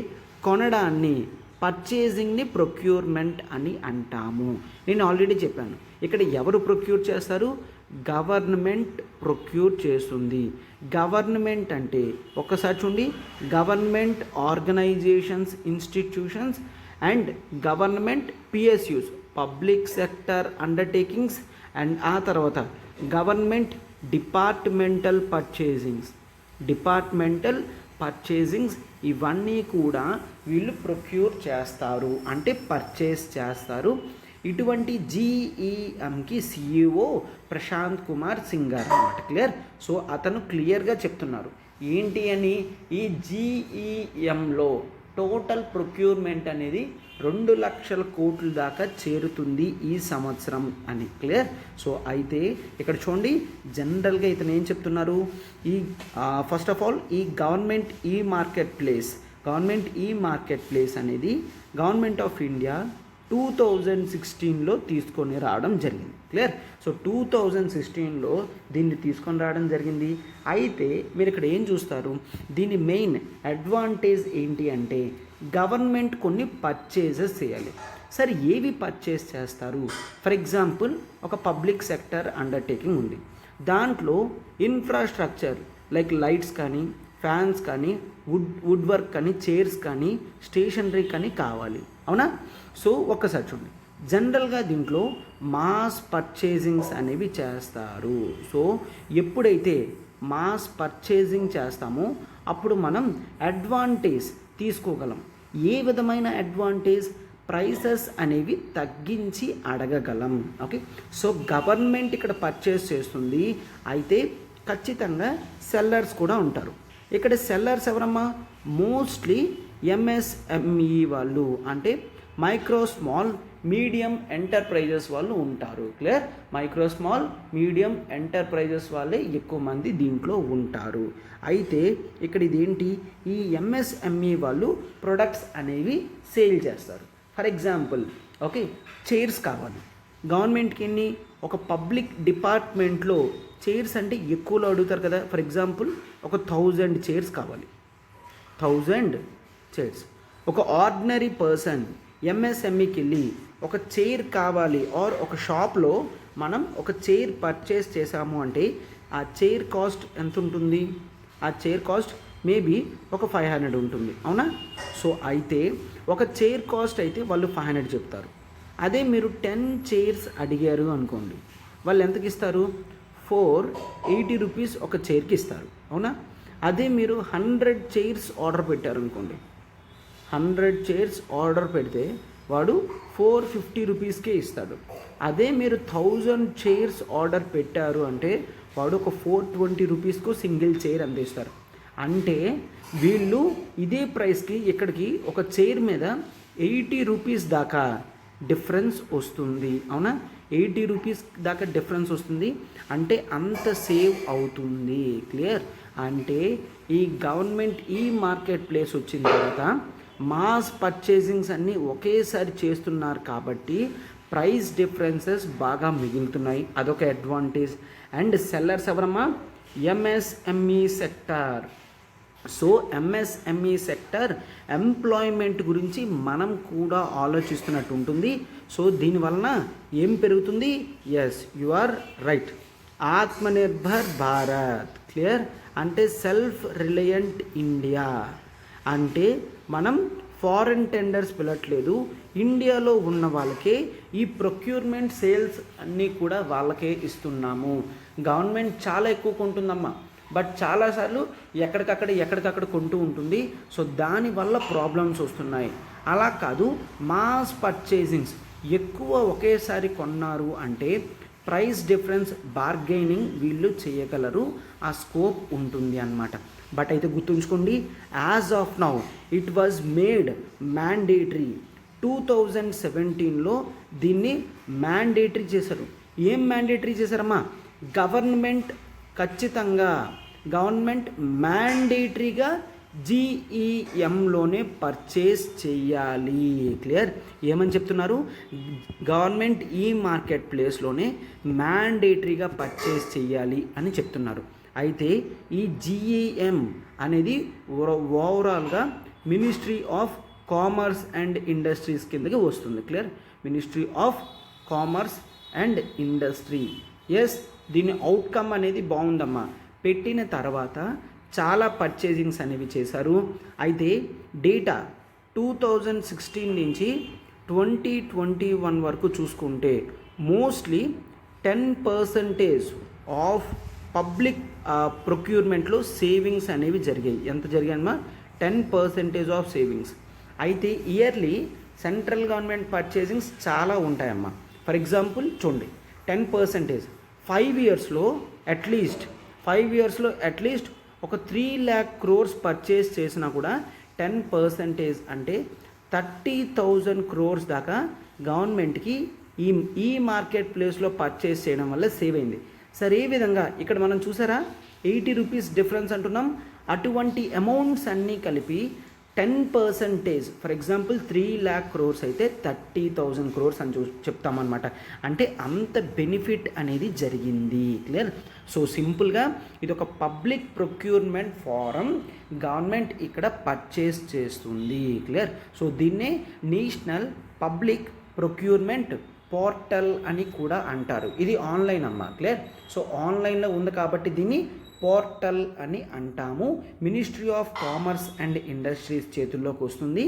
కొనడాన్ని, పర్చేజింగ్ని ప్రొక్యూర్మెంట్ అని అంటాము. నేను ఆల్రెడీ చెప్పాను, ఇక్కడ ఎవరు ప్రొక్యూర్ చేస్తారు? గవర్నమెంట్ ప్రొక్యూర్ చేస్తుంది. గవర్నమెంట్ అంటే ఒక్కసారి చూడండి, government organisations, institutions and government PSUs, public sector undertakings. And ఆ తర్వాత గవర్నమెంట్ డిపార్ట్మెంటల్ పర్చేజింగ్స్ ఇవన్నీ కూడా వీళ్ళు ప్రొక్యూర్ చేస్తారు, అంటే పర్చేస్ చేస్తారు. ఇటువంటి GEMకి CEO ప్రశాంత్ కుమార్ సింగ్ గారు అన్నమాట. క్లియర్. సో అతను క్లియర్గా చెప్తున్నారు ఏంటి అని, ఈ GEMలో టోటల్ ప్రొక్యూర్మెంట్ అనేది 2 లక్షల కోట్ల దాకా చేరుతుంది ఈ సంవత్సరం అని. క్లియర్. సో అయితే ఇక్కడ చూడండి, జనరల్గా ఇతను ఏం చెప్తున్నారు, ఈ ఫస్ట్ ఆఫ్ ఆల్ ఈ గవర్నమెంట్ ఈ మార్కెట్ ప్లేస్ అనేది గవర్నమెంట్ ఆఫ్ ఇండియా 2016లో తీసుకొని రావడం జరిగింది. క్లియర్? సో 2016లో దీన్ని తీసుకొని రావడం జరిగింది. అయితే మీరు ఇక్కడ ఏం చూస్తారు, దీని మెయిన్ అడ్వాంటేజ్ ఏంటి అంటే గవర్నమెంట్ కొన్ని పర్చేజెస్ చేయాలి. సరే ఏవి పర్చేస్ చేస్తారు? ఫర్ ఎగ్జాంపుల్ ఒక పబ్లిక్ సెక్టర్ అండర్టేకింగ్ ఉంది, దాంట్లో ఇన్ఫ్రాస్ట్రక్చర్ లైక్ లైట్స్ కానీ, ఫ్యాన్స్ కానీ, వుడ్ వర్క్ కానీ, చైర్స్ కానీ, స్టేషనరీ కానీ కావాలి, అవునా? సో ఒక్కసారి చూడండి, జనరల్గా దీంట్లో మాస్ పర్చేజింగ్స్ అనేవి చేస్తారు. సో ఎప్పుడైతే మాస్ పర్చేజింగ్ చేస్తామో అప్పుడు మనం అడ్వాంటేజ్ తీసుకోగలం. ఏ విధమైన అడ్వాంటేజ్? ప్రైసెస్ అనేవి తగ్గించి అడగగలం. ఓకే, సో గవర్నమెంట్ ఇక్కడ పర్చేస్ చేస్తుంది, అయితే ఖచ్చితంగా సెల్లర్స్ కూడా ఉంటారు. ఇక్కడ సెల్లర్స్ ఎవరమ్మా? మోస్ట్లీ ఎంఎస్ఎంఈ వాళ్ళు, అంటే మైక్రో స్మాల్ మీడియం ఎంటర్ప్రైజెస్ వాళ్ళు ఉంటారు. Clear? Micro small medium enterprises వాళ్ళే ఎక్కువ మంది దీంట్లో ఉంటారు. అయితే ఇక్కడ ఇదేంటి, ఈ ఎంఎస్ఎంఈ వాళ్ళు ప్రొడక్ట్స్ అనేవి సేల్ చేస్తారు. ఫర్ ఎగ్జాంపుల్ ఓకే, చైర్స్ కావాలి గవర్నమెంట్కి. ఎన్ని? ఒక పబ్లిక్ డిపార్ట్మెంట్లో చైర్స్ అంటే ఎక్కువలో అడుగుతారు కదా. ఫర్ ఎగ్జాంపుల్ ఒక 1000 చైర్స్ కావాలి, 1000 చైర్స్. ఒక ఆర్డినరీ పర్సన్ ఎంఎస్ఎంఈకి వెళ్ళి ఒక చైర్ కావాలి, ఆర్ ఒక షాప్లో మనం ఒక చైర్ పర్చేస్ చేసాము అంటే ఆ చైర్ కాస్ట్ ఎంత ఉంటుంది? ఆ చైర్ కాస్ట్ మేబీ ఒక 500 ఉంటుంది, అవునా? సో అయితే ఒక చైర్ కాస్ట్ అయితే వాళ్ళు 500 చెప్తారు. అదే మీరు 10 చైర్స్ అడిగారు అనుకోండి, వాళ్ళు ఎంతకి ఇస్తారు? 480 రూపీస్ ఒక చైర్కి ఇస్తారు, అవునా? అదే మీరు 100 చైర్స్ ఆర్డర్ పెట్టారు అనుకోండి, 100 చైర్స్ ఆర్డర్ పెడితే వాడు 450 రూపీస్కే ఇస్తాడు. అదే మీరు 1000 చైర్స్ ఆర్డర్ పెట్టారు అంటే వాడు ఒక 420 రూపీస్కు సింగిల్ చైర్ అందిస్తారు. అంటే వీళ్ళు ఇదే ప్రైస్కి ఇక్కడికి ఒక చైర్ మీద 80 రూపీస్ దాకా డిఫరెన్స్ వస్తుంది, అవునా? 80 రూపీస్ దాకా డిఫరెన్స్ వస్తుంది, అంటే అంత సేవ్ అవుతుంది. క్లియర్? అంటే ఈ గవర్నమెంట్ ఈ మార్కెట్ ప్లేస్ వచ్చిన తర్వాత మాస్ పర్చేసింగ్స్ అన్నీ ఒకేసారి చేస్తున్నారు కాబట్టి ప్రైస్ డిఫరెన్సెస్ బాగా మిగులుతున్నాయి, అదొక అడ్వాంటేజ్. అండ్ సెల్లర్స్ ఎవరమ్మా? MSME sector. So MSME sector employment గురించి మనం కూడా ఆలోచిస్తున్నట్టు ఉంటుంది. సో దీనివలన ఏం పెరుగుతుంది? Yes, you are right, Atmanirbhar Bharat. Clear? అంటే సెల్ఫ్ రిలయంట్ ఇండియా. అంటే మనం ఫారెన్ టెండర్స్ పిలట్లేదు, ఇండియాలో ఉన్న వాళ్ళకే ఈ ప్రొక్యూర్మెంట్ సేల్స్ అన్నీ కూడా వాళ్ళకే ఇస్తున్నాము. గవర్నమెంట్ చాలా ఎక్కువ కొంటుందమ్మా, బట్ చాలాసార్లు ఎక్కడికక్కడ కొంటూ ఉంటుంది. సో దానివల్ల ప్రాబ్లమ్స్ వస్తున్నాయి. అలా కాదు, మాస్ పర్చేసింగ్స్ ఎక్కువ ఒకేసారి కొన్నారు అంటే ప్రైస్ డిఫరెన్స్ బార్గెనింగ్ వీళ్ళు చేయగలరు, ఆ స్కోప్ ఉంటుంది అన్నమాట. బట్ అయితే గుర్తుంచుకోండి, as of now it was made mandatory. 2017లో దీన్ని మ్యాండేటరీ చేశారు. ఏం మ్యాండేటరీ చేశారమ్మా? గవర్నమెంట్ మ్యాండేటరీగా జీఈఎంలోనే పర్చేస్ చేయాలి. క్లియర్? ఏమని చెప్తున్నారు? గవర్నమెంట్ ఈ మార్కెట్ ప్లేస్లోనే మ్యాండేటరీగా పర్చేస్ చేయాలి అని చెప్తున్నారు. అయితే ఈ జీఈఎం అనేది ఓవరాల్గా ministry of commerce and industries కిందకి వస్తుంది. Clear? Ministry of commerce and industry. Yes, దీని అవుట్కమ్ అనేది బాగుందమ్మా. పెట్టిన తర్వాత చాలా పర్చేజింగ్స్ అనేవి చేశారు. అయితే డేటా 2016 నుంచి 2021 వరకు చూసుకుంటే మోస్ట్లీ 10% ఆఫ్ పబ్లిక్ ప్రొక్యూర్మెంట్లో సేవింగ్స్ అనేవి జరిగాయి. ఎంత జరిగాయమ్మా? 10% ఆఫ్ సేవింగ్స్. అయితే ఇయర్లీ సెంట్రల్ గవర్నమెంట్ పర్చేజింగ్స్ చాలా ఉంటాయమ్మా. ఫర్ ఎగ్జాంపుల్ చూడండి, 10% 5 ఇయర్స్లో అట్లీస్ట్ ఒక 3 lakh crores పర్చేస్ చేసినా కూడా 10% అంటే 30,000 crores దాకా గవర్నమెంట్కి ఈ మార్కెట్ ప్లేస్లో పర్చేస్ చేయడం వల్ల సేవ్ అయింది. సరే, ఏ విధంగా ఇక్కడ మనం చూసారా 80 రూపీస్ డిఫరెన్స్ అంటున్నాం. అటువంటి అమౌంట్స్ అన్నీ కలిపి 10%, ఫర్ ఎగ్జాంపుల్ 3,00,000 crores అయితే 30,000 crores అని చెప్తామన్నమాట. అంటే అంత బెనిఫిట్ అనేది జరిగింది. క్లియర్. సో సింపుల్గా ఇది ఒక పబ్లిక్ ప్రొక్యూర్మెంట్ ఫారం గవర్నమెంట్ ఇక్కడ పర్చేస్ చేస్తుంది. క్లియర్. సో దీన్నే నేషనల్ పబ్లిక్ ప్రొక్యూర్మెంట్ పోర్టల్ అని కూడా అంటారు. ఇది ఆన్లైన్ అమ్మా. క్లియర్. సో ఆన్లైన్లో ఉంది కాబట్టి దీన్ని పోర్టల్ అని అంటాము. Ministry of commerce and industries చేతుల్లోకి వస్తుంది.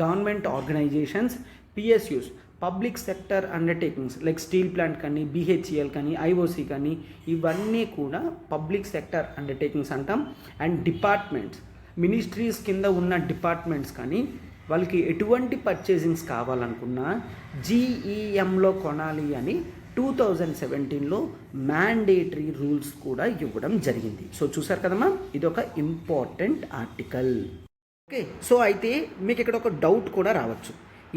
Government organisations, PSUs, public sector undertakings like steel plant కానీ, బిహెచ్ఈఎల్ కానీ, ఐఓసి కానీ, ఇవన్నీ కూడా పబ్లిక్ సెక్టర్ అండర్టేకింగ్స్ అంటాం. అండ్ డిపార్ట్మెంట్స్, మినిస్ట్రీస్ కింద ఉన్న డిపార్ట్మెంట్స్ కానీ వాళ్ళకి ఎటువంటి పర్చేసింగ్స్ కావాలనుకున్నా జీఈఎంలో కొనాలి అని 2017లో మ్యాండేటరీ రూల్స్ కూడా ఇవ్వడం జరిగింది. సో చూసారు కదమ్మా, ఇది ఒక ఇంపార్టెంట్ ఆర్టికల్. ఓకే. సో అయితే మీకు ఇక్కడ ఒక డౌట్ కూడా రావచ్చు.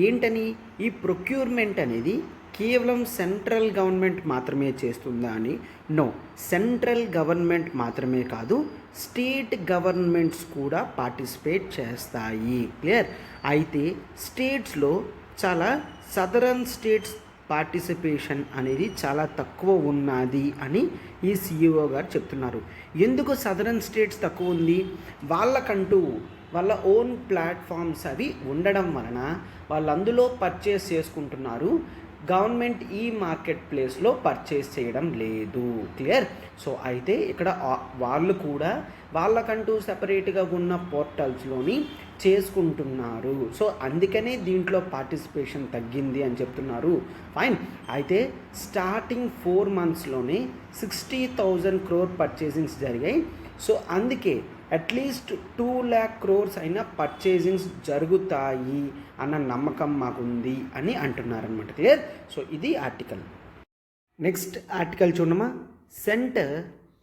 ఏంటని? ఈ ప్రొక్యూర్మెంట్ అనేది కేవలం సెంట్రల్ గవర్నమెంట్ మాత్రమే చేస్తుందా అని. నో, సెంట్రల్ గవర్నమెంట్ మాత్రమే కాదు, స్టేట్ గవర్నమెంట్స్ కూడా పార్టిసిపేట్ చేస్తాయి. క్లియర్. అయితే స్టేట్స్లో చాలా సదరన్ స్టేట్స్ పార్టిసిపేషన్ అనేది చాలా తక్కువ ఉన్నది అని ఈ సిఇఓ గారు చెప్తున్నారు. ఎందుకు సదరన్ స్టేట్స్ తక్కువ ఉంది? వాళ్ళకంటూ వాళ్ళ ఓన్ ప్లాట్ఫామ్స్ అవి ఉండడం వలన వాళ్ళు అందులో పర్చేస్ చేసుకుంటున్నారు. గవర్నమెంట్ ఈ మార్కెట్ ప్లేస్లో పర్చేస్ చేయడం లేదు. క్లియర్. సో అయితే ఇక్కడ వాళ్ళు కూడా వాళ్ళకంటూ సెపరేట్గా ఉన్న పోర్టల్స్లోని చేసుకుంటున్నారు. సో అందుకనే దీంట్లో పార్టిసిపేషన్ తగ్గింది అని చెప్తున్నారు. ఫైన్. అయితే స్టార్టింగ్ 4 monthsలోనే 60,000 crore పర్చేసింగ్స్ జరిగాయి. సో అందుకే అట్లీస్ట్ 2,00,000 crores అయినా పర్చేసింగ్స్ జరుగుతాయి అన్న నమ్మకం మాకుంది అని అంటున్నారనమాట. క్లియర్. సో ఇది ఆర్టికల్. నెక్స్ట్ ఆర్టికల్ చూడమ్మా. Centre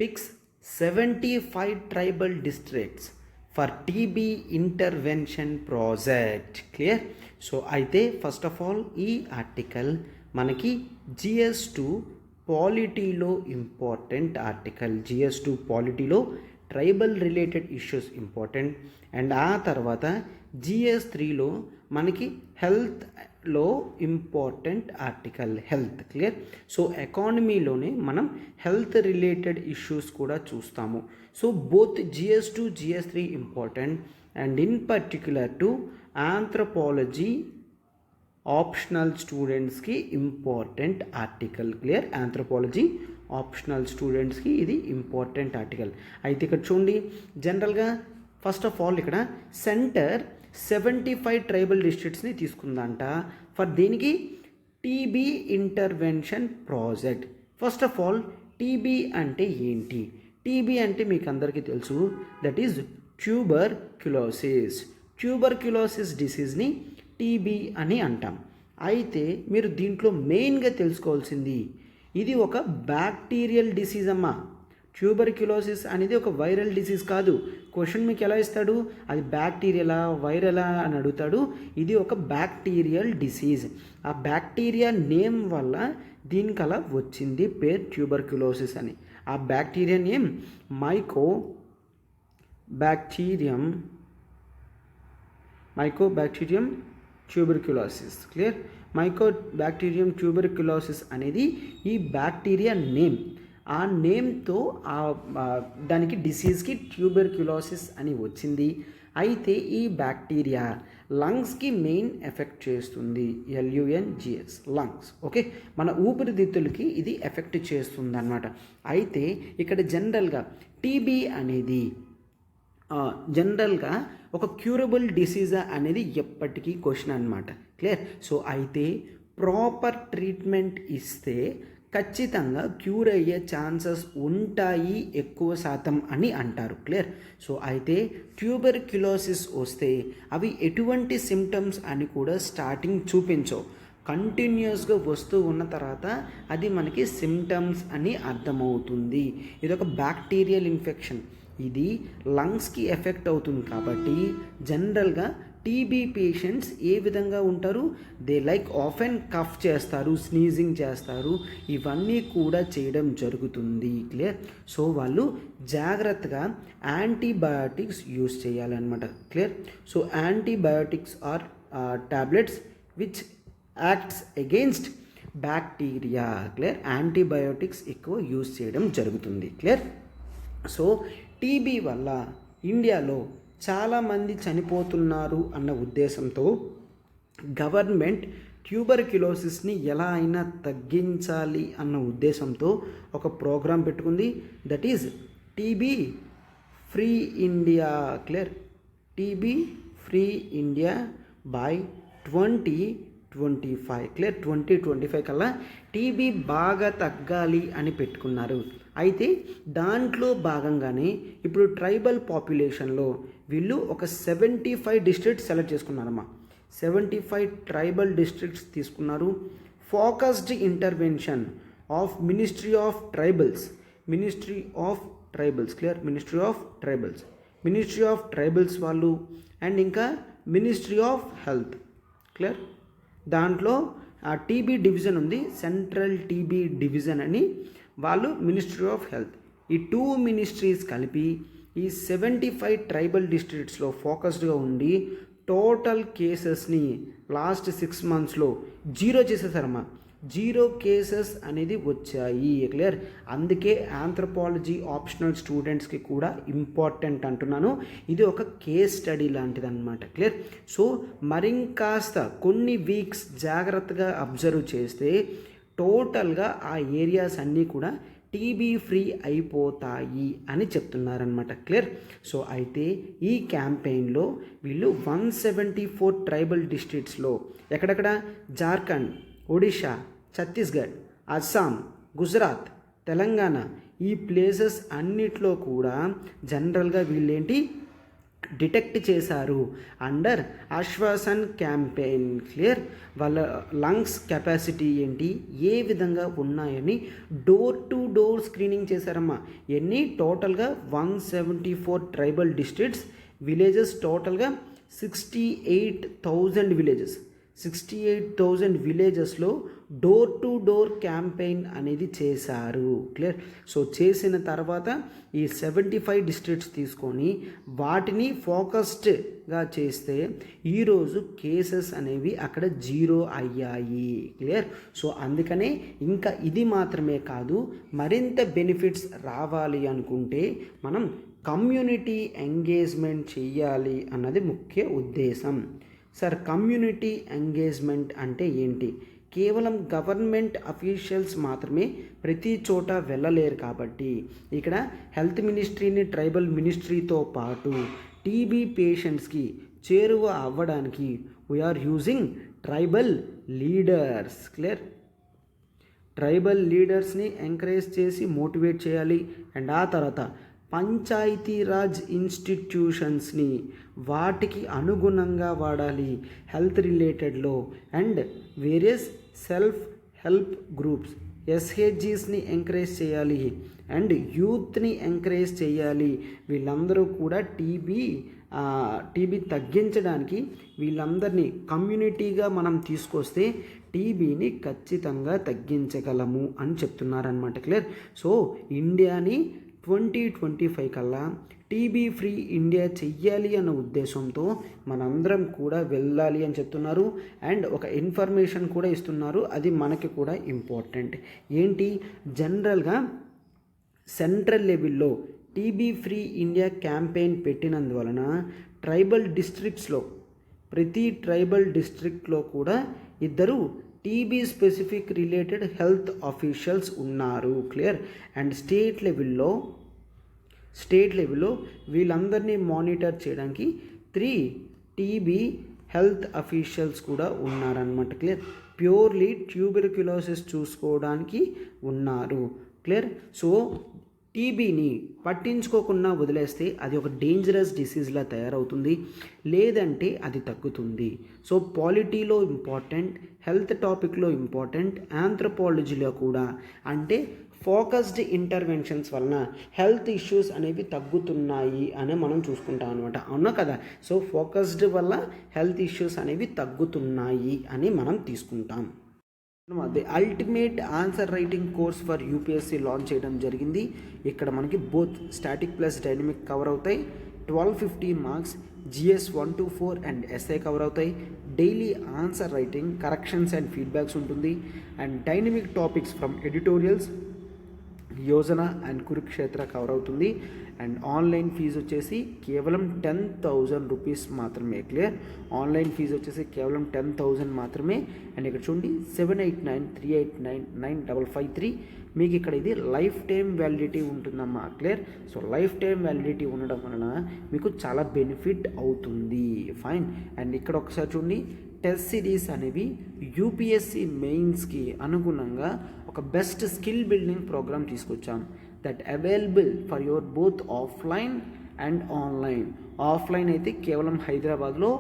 picks 75 tribal districts for TB intervention project. Clear. So అయితే ఫస్ట్ ఆఫ్ ఆల్ ఈ ఆర్టికల్ మనకి GS2 పాలిటీలో ఇంపార్టెంట్ ఆర్టికల్. GS2 పాలిటీలో tribal related issues important. And ఆ తర్వాత GS3లో మనకి హెల్త్లో important article health. Clear. So ఎకానమీలోనే మనం హెల్త్ రిలేటెడ్ ఇష్యూస్ కూడా చూస్తాము. So both GS2, GS3 important. And in particular to anthropology optional స్టూడెంట్స్కి important article. Clear. Anthropology optional స్టూడెంట్స్కి ఇది ఇంపార్టెంట్ ఆర్టికల్. అయితే ఇక్కడ చూడండి, జనరల్గా ఫస్ట్ ఆఫ్ ఆల్ ఇక్కడ సెంటర్ 75 ట్రైబల్ డిస్ట్రిక్ట్స్ని తీసుకుందంట ఫర్ దేనికి? TB intervention project. First of all TB అంటే ఏంటి? టీబీ అంటే మీకు అందరికీ తెలుసు, దట్ ఈజ్ ట్యూబర్క్యులోసిస్. ట్యూబర్క్యులోసిస్ డిసీజ్ని టీబీ అని అంటాం. అయితే మీరు దీంట్లో మెయిన్గా తెలుసుకోవాల్సింది, ఇది ఒక బ్యాక్టీరియల్ డిసీజ్ అమ్మా. ట్యూబర్క్యులోసిస్ అనేది ఒక వైరల్ డిసీజ్ కాదు. క్వశ్చన్ మీకు ఎలా ఇస్తాడు? అది బ్యాక్టీరియలా వైరలా అని అడుగుతాడు. ఇది ఒక బ్యాక్టీరియల్ డిసీజ్. ఆ బ్యాక్టీరియా నేమ్ వల్ల దీనికి అలా వచ్చింది పేరు ట్యూబర్క్యులోసిస్ అని. ఆ bacteria name Mycobacterium tuberculosis. Clear. Mycobacterium tuberculosis అనేది ఈ బ్యాక్టీరియా నేమ్. ఆ నేమ్తో దానికి డిసీజ్కి ట్యూబర్క్యులోసిస్ అని వచ్చింది. అయితే ఈ బ్యాక్టీరియా లంగ్స్కి మెయిన్ ఎఫెక్ట్ చేస్తుంది. LUNGS lungs. ఓకే. మన ఊపిరితిత్తులకి ఇది ఎఫెక్ట్ చేస్తుంది అన్నమాట. అయితే ఇక్కడ జనరల్గా టీబీ అనేది జనరల్గా ఒక క్యూరబుల్ డిసీజా అనేది ఎప్పటికీ క్వశ్చన్ అనమాట. క్లియర్. సో అయితే ప్రాపర్ ట్రీట్మెంట్ ఇస్తే ఖచ్చితంగా క్యూర్ అయ్యే ఛాన్సెస్ ఉంటాయి ఎక్కువ శాతం అని అంటారు. క్లియర్. సో అయితే ట్యూబర్క్యులోసిస్ వస్తే అవి ఎటువంటి సిమ్టమ్స్ అని కూడా స్టార్టింగ్ చూపించవు. కంటిన్యూస్గా వస్తూ ఉన్న తర్వాత అది మనకి సిమ్టమ్స్ అని అర్థమవుతుంది. ఇది ఒక బ్యాక్టీరియల్ ఇన్ఫెక్షన్. ఇది లంగ్స్కి ఎఫెక్ట్ అవుతుంది కాబట్టి జనరల్గా టీబీ పేషెంట్స్ ఏ విధంగా ఉంటారు, దే లైక్ ఆఫెన్ కఫ్ చేస్తారు, స్నీజింగ్ చేస్తారు, ఇవన్నీ కూడా చేయడం జరుగుతుంది. క్లియర్. సో వాళ్ళు జాగ్రత్తగా యాంటీబయాటిక్స్ యూస్ చేయాలన్నమాట. Clear. So antibiotics are tablets which acts against bacteria. Clear. Antibiotics ఎక్కువ యూస్ చేయడం జరుగుతుంది. క్లియర్. సో టీబీ వల్ల ఇండియాలో చాలామంది చనిపోతున్నారు అన్న ఉద్దేశంతో గవర్నమెంట్ ట్యూబర్క్యులోసిస్ని ఎలా అయినా తగ్గించాలి అన్న ఉద్దేశంతో ఒక ప్రోగ్రాం పెట్టుకుంది. That is TB free India. Clear. TB free India by 2025. Clear. 2025 కల్లా టీబీ బాగా తగ్గాలి అని పెట్టుకున్నారు. అయితే దాంట్లో భాగంగానే ఇప్పుడు ట్రైబల్ పాపులేషన్లో వీళ్ళు ఒక 75 డిస్ట్రిక్ట్స్ సెలెక్ట్ చేసుకున్నారమ్మా. 75 ట్రైబల్ డిస్ట్రిక్ట్స్ తీసుకున్నారు. Focused intervention of ministry of tribals. Clear. Ministry of tribals వాళ్ళు అండ్ ఇంకా మినిస్ట్రీ ఆఫ్ హెల్త్. క్లియర్. దాంట్లో ఆ టీబీ డివిజన్ ఉంది, సెంట్రల్ టీబీ డివిజన్ అని, వాళ్ళు మినిస్ట్రీ ఆఫ్ హెల్త్. ఈ 2 మినిస్ట్రీస్ కలిపి ఈ 75 ట్రైబల్ డిస్ట్రిక్ట్స్లో ఫోకస్డ్గా ఉండి టోటల్ కేసెస్ని లాస్ట్ 6 మంత్స్లో 0 చేసేసారమ్మా. 0 కేసెస్ అనేది వచ్చాయి. క్లియర్. అందుకే ఆంథ్రోపాలజీ ఆప్షనల్ స్టూడెంట్స్కి కూడా ఇంపార్టెంట్ అంటున్నాను. ఇది ఒక కేస్ స్టడీ లాంటిది అనమాట. క్లియర్. సో మరింకాస్త కొన్ని వీక్స్ జాగ్రత్తగా అబ్జర్వ్ చేస్తే టోటల్గా ఆ ఏరియాస్ అన్నీ కూడా టీబీ ఫ్రీ అయిపోతాయి అని చెప్తున్నారనమాట. క్లియర్. సో అయితే ఈ క్యాంపెయిన్లో వీళ్ళు 174 ట్రైబల్ డిస్ట్రిక్ట్స్లో ఎక్కడెక్కడ జార్ఖండ్, ఒడిషా, ఛత్తీస్గఢ్, అస్సాం, గుజరాత్, తెలంగాణ ఈ ప్లేసెస్ అన్నిట్లో కూడా జనరల్గా వీళ్ళేంటి డిటెక్ట్ చేశారు అండర్ ఆశ్వాసన్ క్యాంపెయిన్. క్లియర్. వాళ్ళ లంగ్స్ కెపాసిటీ ఏంటి, ఏ విధంగా ఉన్నాయని డోర్ టు డోర్ స్క్రీనింగ్ చేశారమ్మా. ఎన్ని టోటల్గా 174 ట్రైబల్ డిస్ట్రిక్ట్స్, విలేజెస్ టోటల్గా 68,000 విలేజెస్. 68,000 విలేజెస్లో డోర్ టు డోర్ క్యాంపెయిన్ అనేది చేశారు. క్లియర్. సో చేసిన తర్వాత ఈ 75 డిస్ట్రిక్ట్స్ తీసుకొని వాటిని ఫోకస్డ్గా చేస్తే ఈరోజు కేసెస్ అనేవి అక్కడ 0 అయ్యాయి. క్లియర్. సో అందుకనే ఇంకా ఇది మాత్రమే కాదు, మరింత బెనిఫిట్స్ రావాలి అనుకుంటే మనం కమ్యూనిటీ ఎంగేజ్మెంట్ చెయ్యాలి అన్నది ముఖ్య ఉద్దేశం. సార్ కమ్యూనిటీ ఎంగేజ్మెంట్ అంటే ఏంటి? కేవలం గవర్నమెంట్ అఫీషియల్స్ మాత్రమే ప్రతి చోట వెళ్ళలేరు కాబట్టి ఇక్కడ హెల్త్ మినిస్ట్రీని ట్రైబల్ మినిస్ట్రీతో పాటు టీబీ పేషెంట్స్కి చేరువ అవ్వడానికి we're using tribal leaders. Clear. Tribal లీడర్స్ని ఎంకరేజ్ చేసి మోటివేట్ చేయాలి. అండ్ ఆ తర్వాత పంచాయతీరాజ్ ఇన్స్టిట్యూషన్స్ని వాటికి అనుగుణంగా వాడాలి హెల్త్ రిలేటెడ్లో. And various self help groups ఎస్హెచ్జీస్ని ఎంకరేజ్ చేయాలి అండ్ యూత్ని ఎంకరేజ్ చేయాలి. వీళ్ళందరూ కూడా టీబీ తగ్గించడానికి వీళ్ళందరినీ కమ్యూనిటీగా మనం తీసుకొస్తే టీబీని ఖచ్చితంగా తగ్గించగలము అని చెప్తున్నారనమాట. క్లియర్. సో ఇండియాని 2025 కల్లా టీబీ ఫ్రీ ఇండియా చెయ్యాలి అన్న ఉద్దేశంతో మనందరం కూడా వెళ్ళాలి అని చెప్తున్నారు. అండ్ ఒక ఇన్ఫర్మేషన్ కూడా ఇస్తున్నారు, అది మనకి కూడా ఇంపార్టెంట్. ఏంటి? జనరల్గా సెంట్రల్ లెవెల్లో టీబీ ఫ్రీ ఇండియా క్యాంపెయిన్ పెట్టినందువలన ట్రైబల్ డిస్ట్రిక్ట్స్లో ప్రతి ట్రైబల్ డిస్ట్రిక్ట్లో కూడా 2 TB specific related health officials ఉన్నారు. క్లియర్. అండ్ స్టేట్ లెవెల్లో వీళ్ళందరినీ మానిటర్ చేయడానికి 3 టీబీ హెల్త్ అఫీషియల్స్ కూడా ఉన్నారనమాట. క్లియర్. ప్యూర్లీ ట్యూబర్క్యులోసిస్ చూసుకోవడానికి ఉన్నారు. క్లియర్. సో టీబీని పట్టించుకోకుండా వదిలేస్తే అది ఒక డేంజరస్ డిసీజ్లా తయారవుతుంది, లేదంటే అది తగ్గుతుంది. సో పాలిటీలో ఇంపార్టెంట్, హెల్త్ టాపిక్లో ఇంపార్టెంట్, ఆంథ్రోపాలజీలో కూడా. అంటే ఫోకస్డ్ ఇంటర్వెన్షన్స్ వలన హెల్త్ ఇష్యూస్ అనేవి తగ్గుతున్నాయి అని మనం చూసుకుంటాం అనమాట. అవునా కదా? సో ఫోకస్డ్ వల్ల హెల్త్ ఇష్యూస్ అనేవి తగ్గుతున్నాయి అని మనం తీసుకుంటాం. The ultimate answer writing course for UPSC launch చేయడం జరిగింది. ఇక్కడ మనకి both static plus dynamic cover అవుతాయి. 1250 marks GS 1 to 4 and essay cover అవుతాయి. Daily answer writing, corrections and feedbacks ఉంటుంది. And dynamic topics from editorials, Yojana and Kurukshetra cover అవుతుంది. And online fee వచ్చేసి కేవలం 10,000 రూపీస్ మాత్రమే. క్లియర్? ఆన్లైన్ ఫీజు వచ్చేసి కేవలం 10,000 మాత్రమే. అండ్ ఇక్కడ చూడండి 7893899553. మీకు ఇక్కడ ఇది లైఫ్ టైం వ్యాలిడిటీ ఉంటుందమ్మా. Clear? So life time validity ఉండడం వలన మీకు చాలా బెనిఫిట్ అవుతుంది. ఫైన్. అండ్ ఇక్కడ ఒకసారి చూడండి, టెస్ట్ సిరీస్ అనేవి యూపీఎస్సీ మెయిన్స్కి అనుగుణంగా ఒక బెస్ట్ స్కిల్ బిల్డింగ్ ప్రోగ్రామ్ తీసుకొచ్చాం. That available for your both offline and online. Offline అయితే కేవలం హైదరాబాద్లో,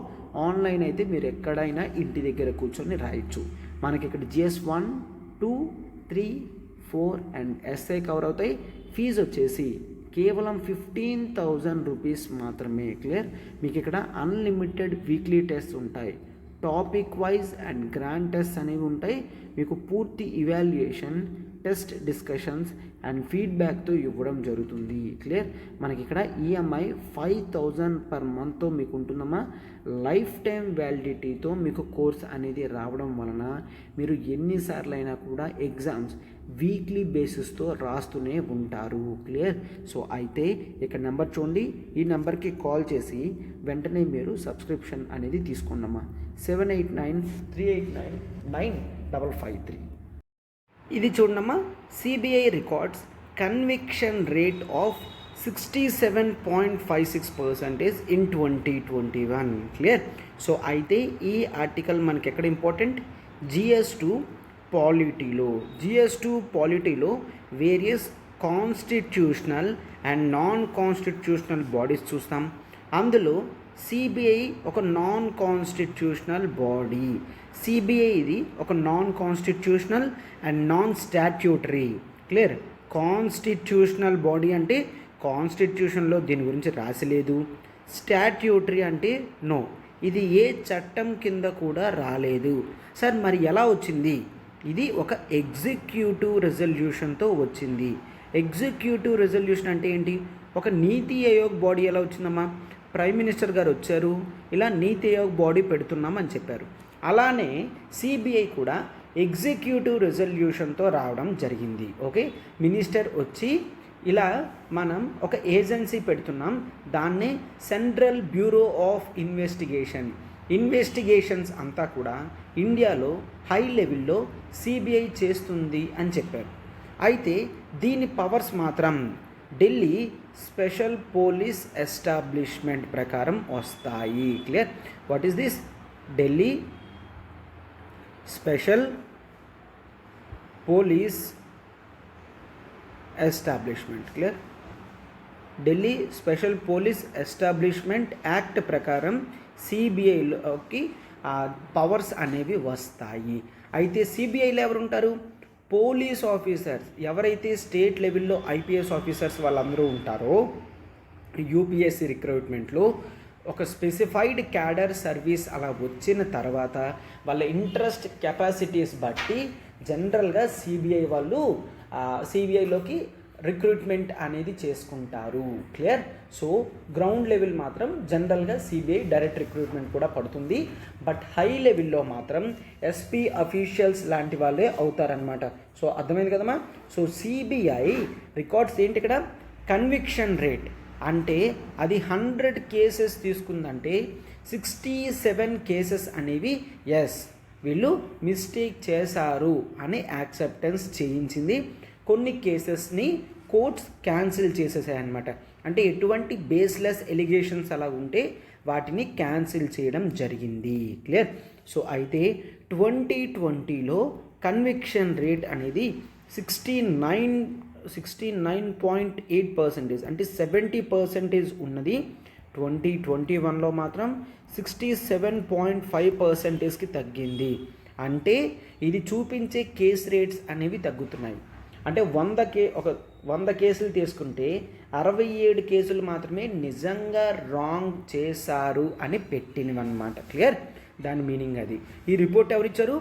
ఆన్లైన్ అయితే మీరు ఎక్కడైనా ఇంటి దగ్గర కూర్చొని రాయొచ్చు. మనకి ఇక్కడ జిఎస్ 1, 2, 3, 4 అండ్ ఎస్ఐ కవర్ అవుతాయి. ఫీజు వచ్చేసి కేవలం 15,000 రూపీస్ మాత్రమే. క్లియర్? మీకు ఇక్కడ అన్లిమిటెడ్ వీక్లీ టెస్ట్ ఉంటాయి. Topic wise and grand test అనేవి ఉంటాయి. మీకు పూర్తి ఇవాల్యుయేషన్, టెస్ట్ డిస్కషన్స్ అండ్ ఫీడ్బ్యాక్తో ఇవ్వడం జరుగుతుంది. క్లియర్? మనకి ఇక్కడ ఈఎంఐ 5,000 పర్ మంత్తో మీకు ఉంటుందమ్మా. లైఫ్ టైం వ్యాలిడిటీతో మీకు కోర్స్ అనేది రావడం వలన మీరు ఎన్నిసార్లు అయినా కూడా ఎగ్జామ్స్ వీక్లీ బేసిస్తో రాస్తూనే ఉంటారు. క్లియర్? సో అయితే ఇక్కడ నెంబర్ చూడండి, ఈ నెంబర్కి కాల్ చేసి వెంటనే మీరు సబ్స్క్రిప్షన్ అనేది తీసుకోండమ్మా. 7893899553. ఇది చూడమ్మా, CBI records conviction rate of 67.56% in 2021. Clear? So అయితే ఈ ఆర్టికల్ మనకి ఎక్కడ ఇంపార్టెంట్? GS2 పాలిటీలో various constitutional and non constitutional bodies చూస్తాం. అందులో సిబిఐ ఒక నాన్ కాన్స్టిట్యూషనల్ బాడీ. సిబిఐ ఇది ఒక non constitutional and non statutory. Clear? Constitutional body అంటే కాన్స్టిట్యూషన్లో దీని గురించి రాసలేదు. స్టాట్యూటరీ అంటే నో, ఇది ఏ చట్టం కింద కూడా రాలేదు. సార్ మరి ఎలా వచ్చింది? ఇది ఒక ఎగ్జిక్యూటివ్ రెజల్యూషన్తో వచ్చింది. ఎగ్జిక్యూటివ్ రెజల్యూషన్ అంటే ఏంటి? ఒక నీతి ఆయోగ్ బాడీ ఎలా వచ్చిందమ్మా? ప్రైమ్ మినిస్టర్ గారు వచ్చారు, ఇలా నీతి ఆయోగ్ బాడీ పెడుతున్నామని చెప్పారు. అలానే సిబిఐ కూడా ఎగ్జిక్యూటివ్ రెజల్యూషన్తో రావడం జరిగింది. ఓకే, మినిస్టర్ వచ్చి ఇలా మనం ఒక ఏజెన్సీ పెడుతున్నాం, దాన్నే సెంట్రల్ బ్యూరో ఆఫ్ ఇన్వెస్టిగేషన్స్ అంతా కూడా ఇండియాలో హై లెవెల్లో సిబిఐ చేస్తుంది అని చెప్పారు. అయితే దీని పవర్స్ మాత్రం ఢిల్లీ స్పెషల్ పోలీస్ ఎస్టాబ్లిష్మెంట్ ప్రకారం వస్తాయి. Clear? What is this? Delhi special police establishment. Clear? Delhi special police establishment act ప్రకారం సిబిఐలోకి పవర్స్ అనేవి వస్తాయి. అయితే సిబిఐలో ఎవరు ఉంటారు? Police officers. ఎవరైతే స్టేట్ లెవెల్లో ఐపీఎస్ ఆఫీసర్స్ వాళ్ళందరూ ఉంటారో యూపీఎస్సీ రిక్రూట్మెంట్లో ఒక స్పెసిఫైడ్ క్యాడర్ సర్వీస్ అలా వచ్చిన తర్వాత వాళ్ళ ఇంట్రెస్ట్ కెపాసిటీస్ బట్టి జనరల్గా సిబిఐ వాళ్ళు సిబిఐలోకి రిక్రూట్మెంట్ అనేది చేసుకుంటారు. క్లియర్? సో గ్రౌండ్ లెవెల్ మాత్రం జనరల్గా సిబిఐ డైరెక్ట్ రిక్రూట్మెంట్ కూడా పడుతుంది. బట్ హై లెవెల్లో మాత్రం ఎస్పీ అఫీషియల్స్ లాంటి వాళ్ళే అవుతారనమాట. సో అర్థమైంది కదమ్మా? సో సిబిఐ రికార్డ్స్ ఏంటి ఇక్కడ? కన్విక్షన్ రేట్ అంటే అది 100 కేసెస్ తీసుకుందంటే 67 కేసెస్ అనేవి ఎస్ వీళ్ళు మిస్టేక్ చేశారు అని యాక్సెప్టెన్స్ చేయించింది. కొన్ని కేసెస్ని కోర్ట్స్ క్యాన్సిల్ చేసేసాయన్నమాట. అంటే ఎటువంటి బేస్లెస్ ఎలిగేషన్స్ అలా ఉంటే వాటిని క్యాన్సిల్ చేయడం జరిగింది. క్లియర్? సో అయితే 2020లో కన్విక్షన్ రేట్ అనేది 69 69.8%, అంటే 70% ఉన్నది 2021లో మాత్రం 67.5%కి తగ్గింది. అంటే ఇది చూపించే కేస్ రేట్స్ అనేవి తగ్గుతున్నాయి. అంటే 100 కేసులు తీసుకుంటే 67 కేసులు మాత్రమే నిజంగా రాంగ్ చేశారు అని పెట్టినవన్నమాట. క్లియర్? దాని మీనింగ్ అది. ఈ రిపోర్ట్ ఎవరిచ్చారు?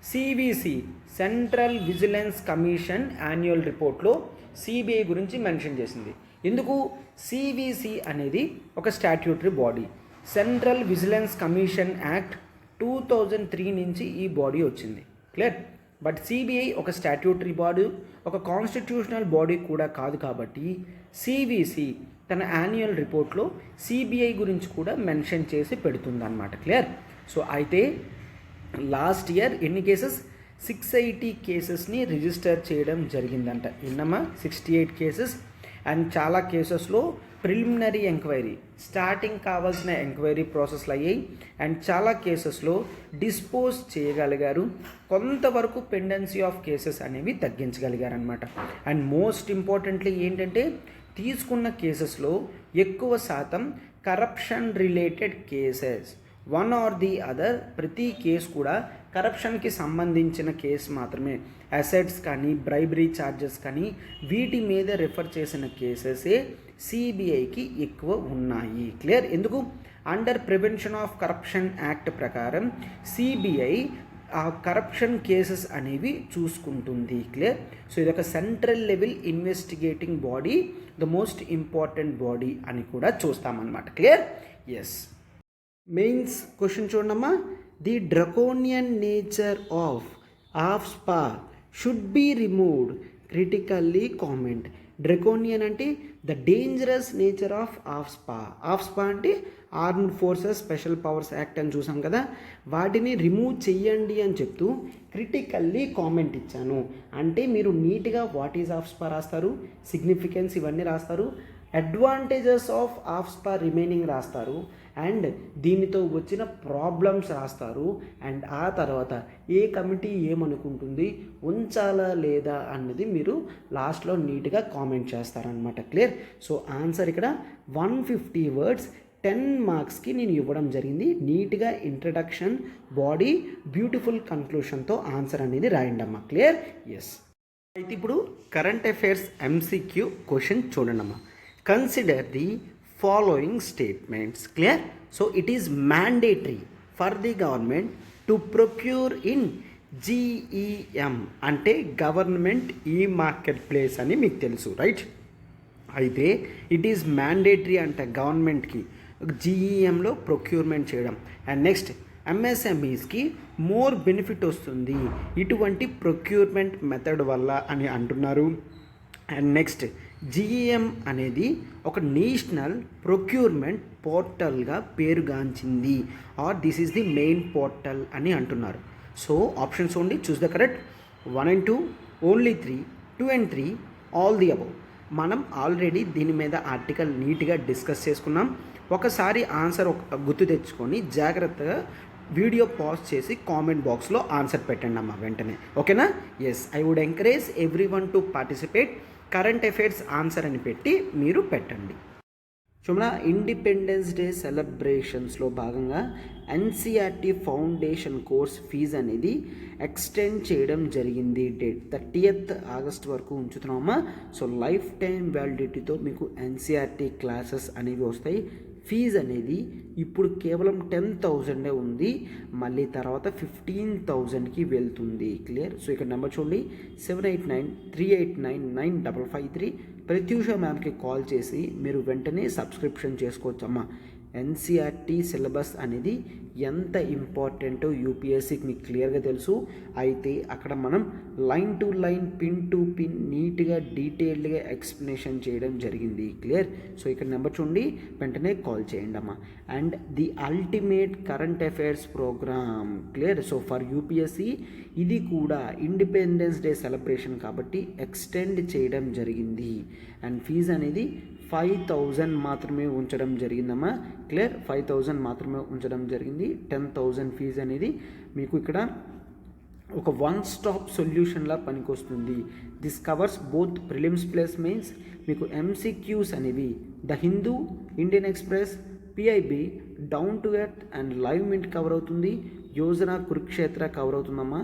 CVC, central vigilance commission annual రిపోర్ట్లో సిబిఐ గురించి మెన్షన్ చేసింది. ఎందుకు? సివిసి అనేది ఒక statutory body. Central vigilance commission act 2003 నుంచి ఈ బాడీ వచ్చింది. క్లియర్? బట్ సిబిఐ ఒక స్టాట్యూటరీ బాడీ, ఒక కాన్స్టిట్యూషనల్ బాడీ కూడా కాదు. కాబట్టి సివిసి తన యాన్యువల్ రిపోర్ట్లో సిబిఐ గురించి కూడా మెన్షన్ చేసి పెడుతుందన్నమాట. క్లియర్? సో అయితే లాస్ట్ ఇయర్ ఎన్ని కేసెస్? 680 కేసెస్ని రిజిస్టర్ చేయడం జరిగిందంట. ఇన్నమా 68 కేసెస్. అండ్ చాలా కేసెస్లో ప్రిలిమినరీ ఎంక్వైరీ, స్టార్టింగ్ కావాల్సిన ఎంక్వైరీ ప్రాసెస్లు అయ్యాయి. అండ్ చాలా కేసెస్లో డిస్పోజ్ చేయగలిగారు. కొంతవరకు పెండెన్సీ ఆఫ్ కేసెస్ అనేవి తగ్గించగలిగారు అనమాట. అండ్ మోస్ట్ ఇంపార్టెంట్లీ ఏంటంటే తీసుకున్న కేసెస్లో ఎక్కువ శాతం corruption related cases. One or the other ప్రతి కేసు కూడా కరప్షన్కి సంబంధించిన కేసు మాత్రమే. అసెట్స్ కానీ బ్రైబరీ ఛార్జెస్ కానీ వీటి మీద రిఫర్ చేసిన కేసెసే సిబిఐకి ఎక్కువ ఉన్నాయి. క్లియర్? ఎందుకు? Under prevention of corruption act ప్రకారం సిబిఐ ఆ కరప్షన్ కేసెస్ అనేవి చూసుకుంటుంది. క్లియర్? సో ఇది ఒక central level investigating body, the most important body అని కూడా చూస్తామన్నమాట. క్లియర్? ఎస్. మెయిన్స్ క్వశ్చన్ చూడమ్మా. The draconian nature of AFSPA should be removed, critically comment. Draconian అంటే the dangerous nature of AFSPA. AFSPA అంటే armed forces special powers act అని చూసాం కదా, వాటిని రిమూవ్ చెయ్యండి అని చెప్తూ క్రిటికల్లీ కామెంట్ ఇచ్చాను. అంటే మీరు నీట్గా వాట్ ఈజ్ ఆఫ్స్పా రాస్తారు, సిగ్నిఫికెన్స్ ఇవన్నీ రాస్తారు, అడ్వాంటేజెస్ ఆఫ్ ఆఫ్స్పా రిమైనింగ్ రాస్తారు, అండ్ దీనితో వచ్చిన ప్రాబ్లమ్స్ రాస్తారు. అండ్ ఆ తర్వాత ఏ కమిటీ ఏమనుకుంటుంది, ఉంచాలా లేదా అన్నది మీరు లాస్ట్లో నీట్గా కామెంట్ చేస్తారనమాట. క్లియర్? సో ఆన్సర్ ఇక్కడ 150 వర్డ్స్ 10 మార్క్స్కి నేను ఇవ్వడం జరిగింది. నీట్గా ఇంట్రడక్షన్, బాడీ, బ్యూటిఫుల్ కన్క్లూషన్తో ఆన్సర్ అనేది రాయండి అమ్మా. క్లియర్? ఎస్. అయితే ఇప్పుడు కరెంట్ అఫైర్స్ ఎంసీక్యూ క్వశ్చన్ చూడండి అమ్మా. Consider the following statements. Clear? So it is mandatory for the government to procure in GEM అంటే గవర్నమెంట్ ఈ మార్కెట్ ప్లేస్ అని మీకు తెలుసు, రైట్? అయితే ఇట్ ఈజ్ మ్యాండేటరీ అంటే గవర్నమెంట్కి జీఈఎంలో ప్రొక్యూర్మెంట్ చేయడం. అండ్ నెక్స్ట్ ఎంఎస్ఎంఈస్కి మోర్ బెనిఫిట్ వస్తుంది ఇటువంటి ప్రొక్యూర్మెంట్ మెథడ్ వల్ల అని అంటున్నారు. అండ్ నెక్స్ట్ జీఈఎం అనేది ఒక నేషనల్ ప్రొక్యూర్మెంట్ పోర్టల్గా పేరుగాంచింది, or this is the main portal అని అంటున్నారు. So options only, choose the correct. 1 and 2, only 3, 2 and 3, all the above. మనం ఆల్రెడీ దీని మీద ఆర్టికల్ నీట్గా డిస్కస్ చేసుకున్నాం. ఒకసారి ఆన్సర్ గుర్తు తెచ్చుకొని జాగ్రత్తగా వీడియో పాజ్ చేసి కామెంట్ బాక్స్లో ఆన్సర్ పెట్టండి అమ్మా వెంటనే. ఓకేనా? Yes, I would encourage everyone to participate. Current affairs answer అని పెట్టి మీరు పెట్టండి. చూడ, ఇండిపెండెన్స్ డే సెలబ్రేషన్స్లో భాగంగా ఎన్సీఆర్టీ ఫౌండేషన్ కోర్స్ ఫీజు అనేది ఎక్స్టెండ్ చేయడం జరిగింది. డేట్ 30th ఆగస్ట్ వరకు ఉంచుతున్నామా. సో లైఫ్ టైం వ్యాలిడిటీతో మీకు ఎన్సీఆర్టీ క్లాసెస్ అనేవి వస్తాయి. ఫీజు అనేది ఇప్పుడు కేవలం 10,000 ఉంది, మళ్ళీ తర్వాత 15,000కి వెళ్తుంది. క్లియర్? సో ఇక్కడ నెంబర్ చూడండి, 7893899553. ప్రత్యూష మ్యామ్కి కాల్ చేసి మీరు వెంటనే సబ్స్క్రిప్షన్ చేసుకోవచ్చమ్మా. ఎన్సీఆర్టీ సిలబస్ అనేది ఎంత ఇంపార్టెంటో యూపీఎస్సీకి మీకు క్లియర్గా తెలుసు. అయితే అక్కడ మనం line to line, pin to pin నీట్గా డీటెయిల్డ్గా ఎక్స్ప్లెనేషన్ చేయడం జరిగింది. క్లియర్? సో ఇక్కడ నెంబర్ చూడండి, వెంటనే కాల్ చేయండి అమ్మా. And the ultimate current affairs program. Clear? So for UPSC ఇది కూడా ఇండిపెండెన్స్ డే సెలబ్రేషన్ కాబట్టి ఎక్స్టెండ్ చేయడం జరిగింది. అండ్ ఫీజు అనేది 5,000 మాత్రమే ఉంచడం జరిగిందమ్మా. క్లియర్? 5,000 మాత్రమే ఉంచడం జరిగింది. 10,000 ఫీజు అనేది మీకు ఇక్కడ ఒక వన్ స్టాప్ సొల్యూషన్లా పనికొస్తుంది. This covers both prelims plus mains. మీకు ఎంసీక్యూస్ అనేవి the Hindu, Indian Express, PIB, Down to Earth and Live Mint cover అవుతుంది. యోజన, కురుక్షేత్ర కవర్ అవుతుందమ్మా.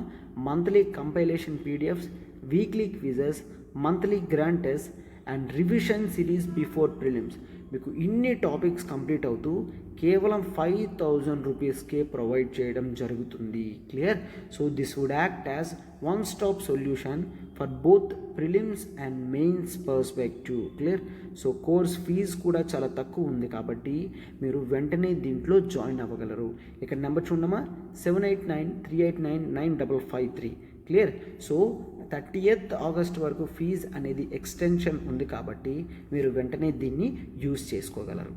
Monthly compilation PDFs, weekly quizzes, monthly grand test and revision series before prelims. మీకు ఇన్ని topics complete అవుతూ కేవలం 5,000 రూపీస్కే provide చేయడం జరుగుతుంది. Clear? So this would act as one stop solution for both prelims and mains perspective. Clear? So course fees కూడా చాలా తక్కువ ఉంది కాబట్టి మీరు వెంటనే దీంట్లో జాయిన్ అవ్వగలరు. ఇక్కడ నెంబర్ చూడమా, 7893899553. క్లియర్? సో 30th ఆగస్ట్ వరకు ఫీజ్ అనేది ఎక్స్టెన్షన్ ఉంది కాబట్టి మీరు వెంటనే దీన్ని యూజ్ చేసుకోగలరు.